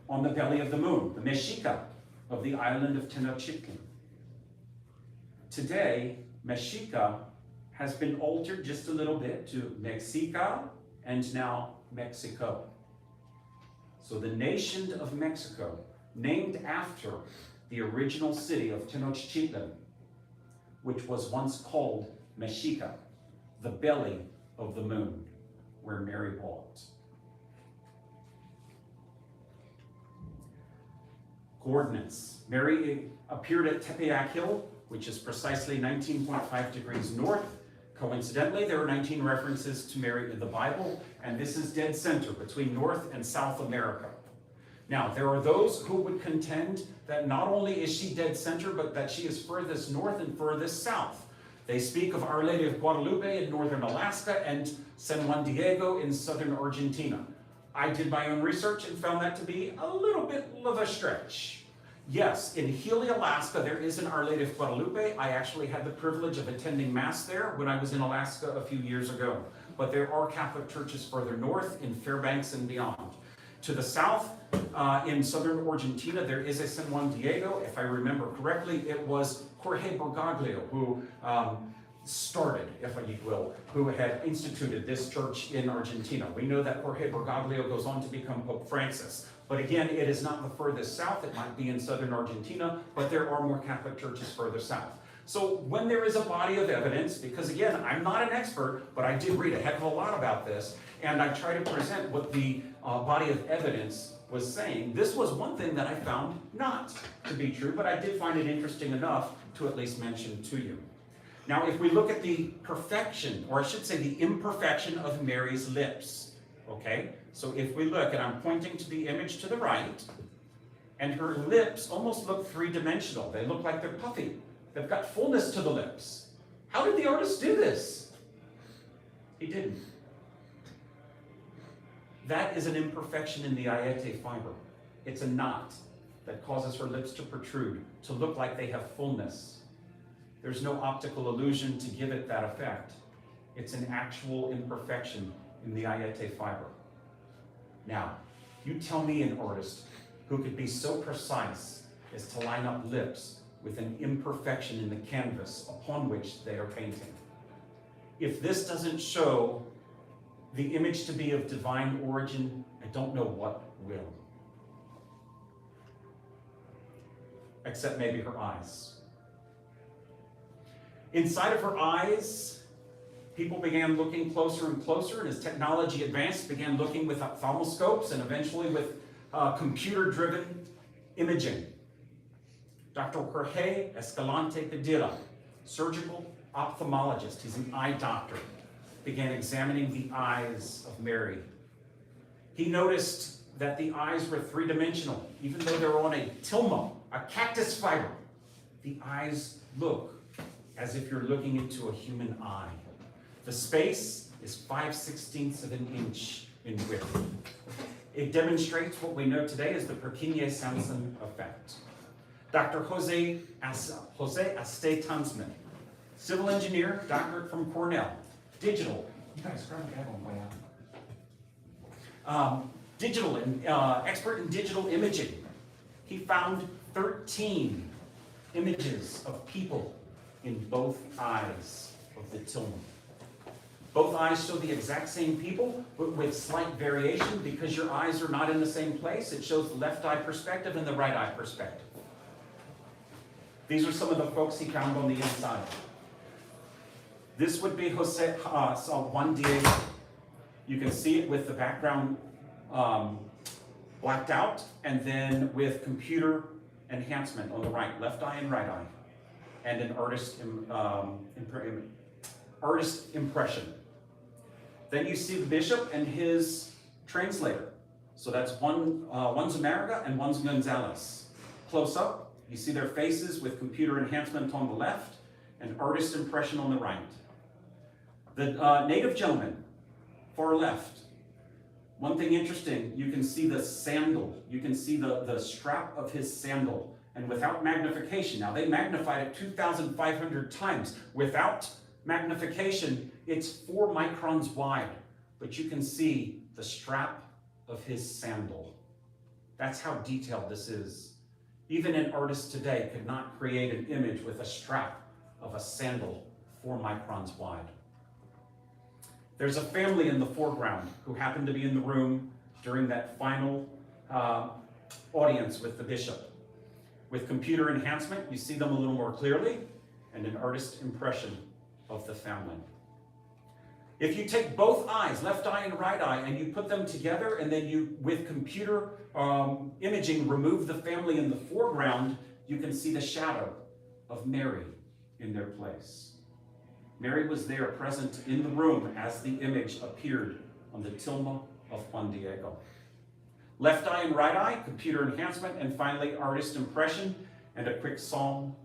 on the belly of the moon, the Mexica of the island of Tenochtitlan. Today, Mexica has been altered just a little bit to Mexica and now Mexico. So the nation of Mexico, named after the original city of Tenochtitlan, which was once called Mexica, the belly of the moon, where Mary walked. Coordinates. Mary appeared at Tepeyac Hill, which is precisely 19.5 degrees north. Coincidentally, there are 19 references to Mary in the Bible, and this is dead center between North and South America. Now, there are those who would contend that not only is she dead center, but that she is furthest north and furthest south. They speak of Our Lady of Guadalupe in northern Alaska and San Juan Diego in southern Argentina. I did my own research and found that to be a little bit of a stretch. Yes, in Healy, Alaska, there is an Our Lady of Guadalupe. I actually had the privilege of attending Mass there when I was in Alaska a few years ago. But there are Catholic churches further north in Fairbanks and beyond. To the south, in southern Argentina, there is a San Juan Diego. If I remember correctly, it was Jorge Bergoglio who started, if you will, who had instituted this church in Argentina. We know that Jorge Bergoglio goes on to become Pope Francis. But again, it is not the furthest south. It might be in southern Argentina, but there are more Catholic churches further south. So when there is a body of evidence, because again, I'm not an expert, but I did read a heck of a lot about this, and I try to present what the body of evidence was saying. This was one thing that I found not to be true, but I did find it interesting enough to at least mention to you. Now, if we look at the perfection, or I should say the imperfection of Mary's lips, okay? So if we look, and I'm pointing to the image to the right, and her lips almost look three-dimensional. They look like they're puffy. They've got fullness to the lips. How did the artist do this? He didn't. That is an imperfection in the ayete fiber. It's a knot that causes her lips to protrude, to look like they have fullness. There's no optical illusion to give it that effect. It's an actual imperfection in the ayete fiber. Now, you tell me an artist who could be so precise as to line up lips with an imperfection in the canvas upon which they are painting. If this doesn't show the image to be of divine origin, I don't know what will. Except maybe her eyes. Inside of her eyes, people began looking closer and closer, and as technology advanced, began looking with ophthalmoscopes and eventually with computer-driven imaging. Dr. Jorge Escalante Padilla, surgical ophthalmologist, he's an eye doctor, began examining the eyes of Mary. He noticed that the eyes were three-dimensional. Even though they're on a tilma, a cactus fiber, the eyes look as if you're looking into a human eye. The space is 5/16 of an inch in width. It demonstrates what we know today as the Purkinje-Sanson effect. Dr. Jose Aste-Tansman, civil engineer, doctorate from Cornell, digital. You guys grab a bag on the way out. Digital and expert in digital imaging. He found 13 images of people in both eyes of the tilma. Both eyes show the exact same people, but with slight variation because your eyes are not in the same place. It shows the left eye perspective and the right eye perspective. These are some of the folks he found on the inside. This would be Juan Diego. You can see it with the background blacked out, and then with computer enhancement on the right, left eye and right eye, and an artist impression. Then you see the bishop and his translator. So that's one's America and one's Gonzalez. Close up, you see their faces with computer enhancement on the left and artist impression on the right. The native gentleman, far left. One thing interesting, you can see the sandal. You can see the strap of his sandal. And without magnification, now they magnified it 2,500 times. Without magnification, it's 4 microns wide. But you can see the strap of his sandal. That's how detailed this is. Even an artist today could not create an image with a strap of a sandal 4 microns wide. There's a family in the foreground who happened to be in the room during that final audience with the bishop. With computer enhancement, you see them a little more clearly, and an artist impression of the family. If you take both eyes, left eye and right eye, and you put them together, and then you, with computer imaging, remove the family in the foreground, you can see the shadow of Mary in their place. Mary was there, present in the room as the image appeared on the tilma of Juan Diego. Left eye and right eye, computer enhancement, and finally artist impression, and a quick psalm.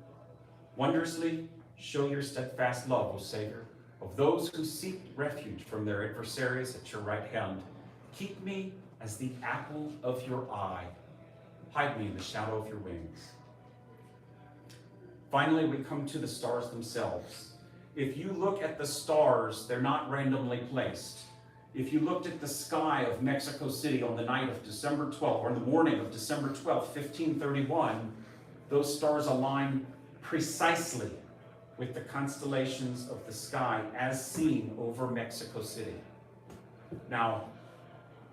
Wondrously show your steadfast love, O Savior, of those who seek refuge from their adversaries at your right hand. Keep me as the apple of your eye. Hide me in the shadow of your wings. Finally, we come to the stars themselves. If you look at the stars, they're not randomly placed. If you looked at the sky of Mexico City on the night of December 12th, or in the morning of December 12th, 1531, those stars align precisely with the constellations of the sky as seen over Mexico City. Now,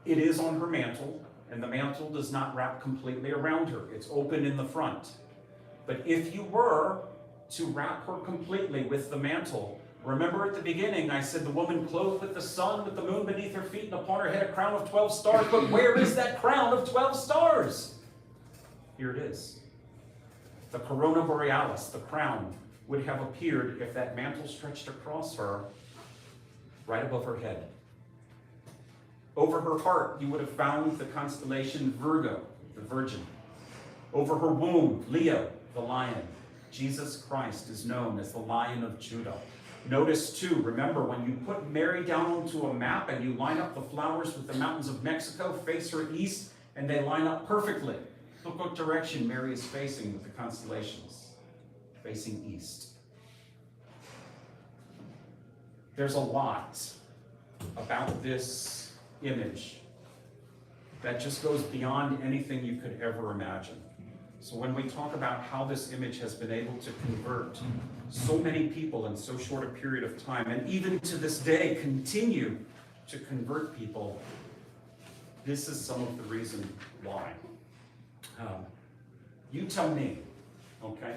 it is on her mantle, and the mantle does not wrap completely around her. It's open in the front. But if you were to wrap her completely with the mantle, remember at the beginning I said the woman clothed with the sun, with the moon beneath her feet, and upon her head a crown of 12 stars. But where is that crown of 12 stars? Here it is. The corona borealis, the crown, would have appeared if that mantle stretched across her right above her head. Over her heart, you would have found the constellation Virgo, the Virgin. Over her womb, Leo, the lion. Jesus Christ is known as the Lion of Judah. Notice too, remember when you put Mary down onto a map and you line up the flowers with the mountains of Mexico, face her east, and they line up perfectly. Look what direction Mary is facing with the constellations, facing east. there's a lot about this image that just goes beyond anything you could ever imagine. So when we talk about how this image has been able to convert so many people in so short a period of time, and even to this day continue to convert people, this is some of the reason why. You tell me, okay?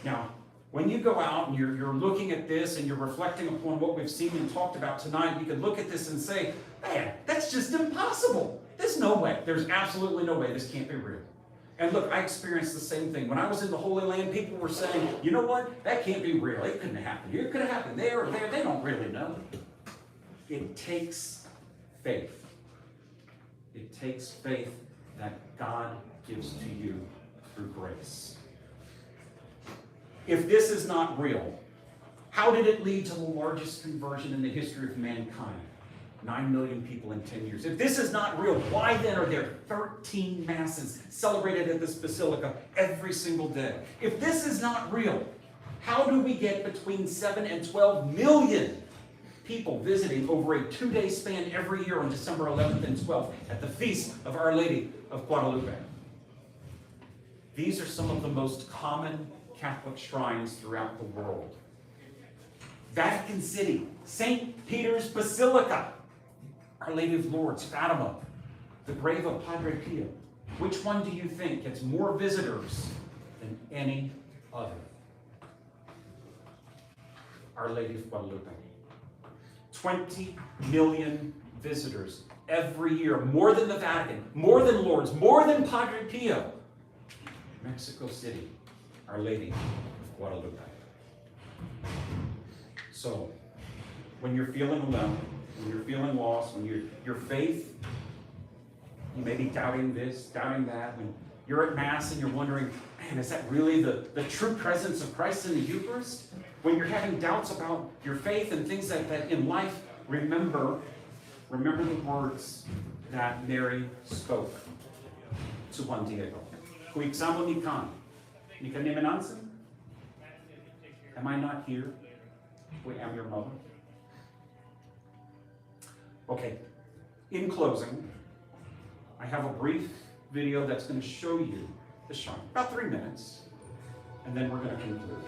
Now, when you go out and you're looking at this and you're reflecting upon what we've seen and talked about tonight, you could look at this and say, man, that's just impossible. There's no way. There's absolutely no way. This can't be real. And look, I experienced the same thing. When I was in the Holy Land, people were saying, you know what? That can't be real. It couldn't happen here. It could have happened there or there. They don't really know. It takes faith. It takes faith that God gives to you through grace. If this is not real, how did it lead to the largest conversion in the history of mankind? 9 million people in 10 years. If this is not real, why then are there 13 masses celebrated at this basilica every single day? If this is not real, how do we get between 7 and 12 million people visiting over a 2-day span every year on December 11th and 12th at the feast of Our Lady of Guadalupe? These are some of the most common Catholic shrines throughout the world. Vatican City, St. Peter's Basilica, Our Lady of Lourdes, Fatima, the grave of Padre Pio. Which one do you think gets more visitors than any other? Our Lady of Guadalupe. 20 million visitors every year, more than the Vatican, more than Lourdes, more than Padre Pio. Mexico City, Our Lady of Guadalupe. So, when you're feeling alone, when you're feeling lost, when your faith, you may be doubting this, doubting that, when you're at Mass and you're wondering, man, is that really the true presence of Christ in the Eucharist? When you're having doubts about your faith and things like that in life, remember the words that Mary spoke to Juan Diego. Huitzamo nikan, nikanimenansen? Am I not here? I am your mother. Okay, in closing, I have a brief video that's going to show you the shrine, about 3 minutes, and then we're going to conclude.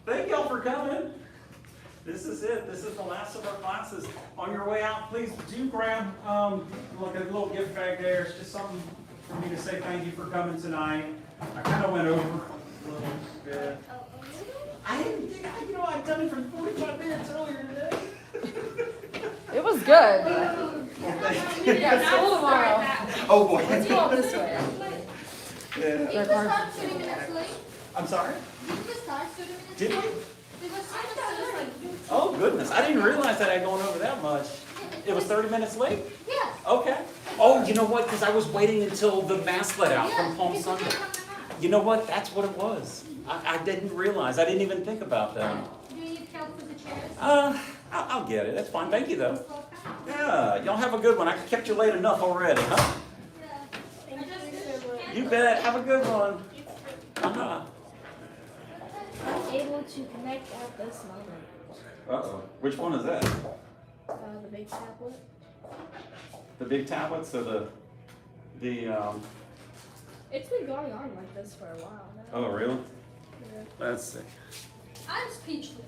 Thank y'all for coming. This is it. This is the last of our classes. On your way out, please do grab like a little gift bag there. It's just something for me to say thank you for coming tonight. I kind of went over a little bit. I didn't think, I'd done it for 45 minutes earlier today. It was good. Yeah, school tomorrow. Oh, boy. Let's go up this way. Yeah. Their cars- Start 30 minutes late. I'm sorry? Did we start 30 minutes Did late? we? There was someone said, like, Oh, goodness. I didn't realize that I'd gone over that much. It was 30 minutes late? yeah. Okay. Oh, you know what? Because I was waiting until the mass let out from Palm because Sunday. we don't have the You know what? That's what it was. I didn't realize. I didn't even think about that. map. Do you need help with the chairs? I'll get it. That's fine. Thank you, though. Yeah, y'all have a good one. I kept you late enough already, huh? You bet. Have a good one. Uh-huh. I'm able to connect at this moment. Uh-oh. Which one is that? The big tablet. The big tablets or the It's been going on like this for a while now. oh, really? Yeah. Let's see. I'm speechless.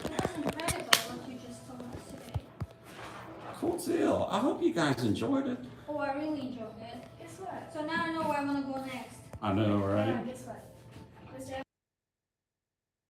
It was incredible what you just told us today. Cool deal. I hope you guys enjoyed it. Oh, I really enjoyed it. Guess what? So now I know where I'm gonna go next. I know, right? Guess what? This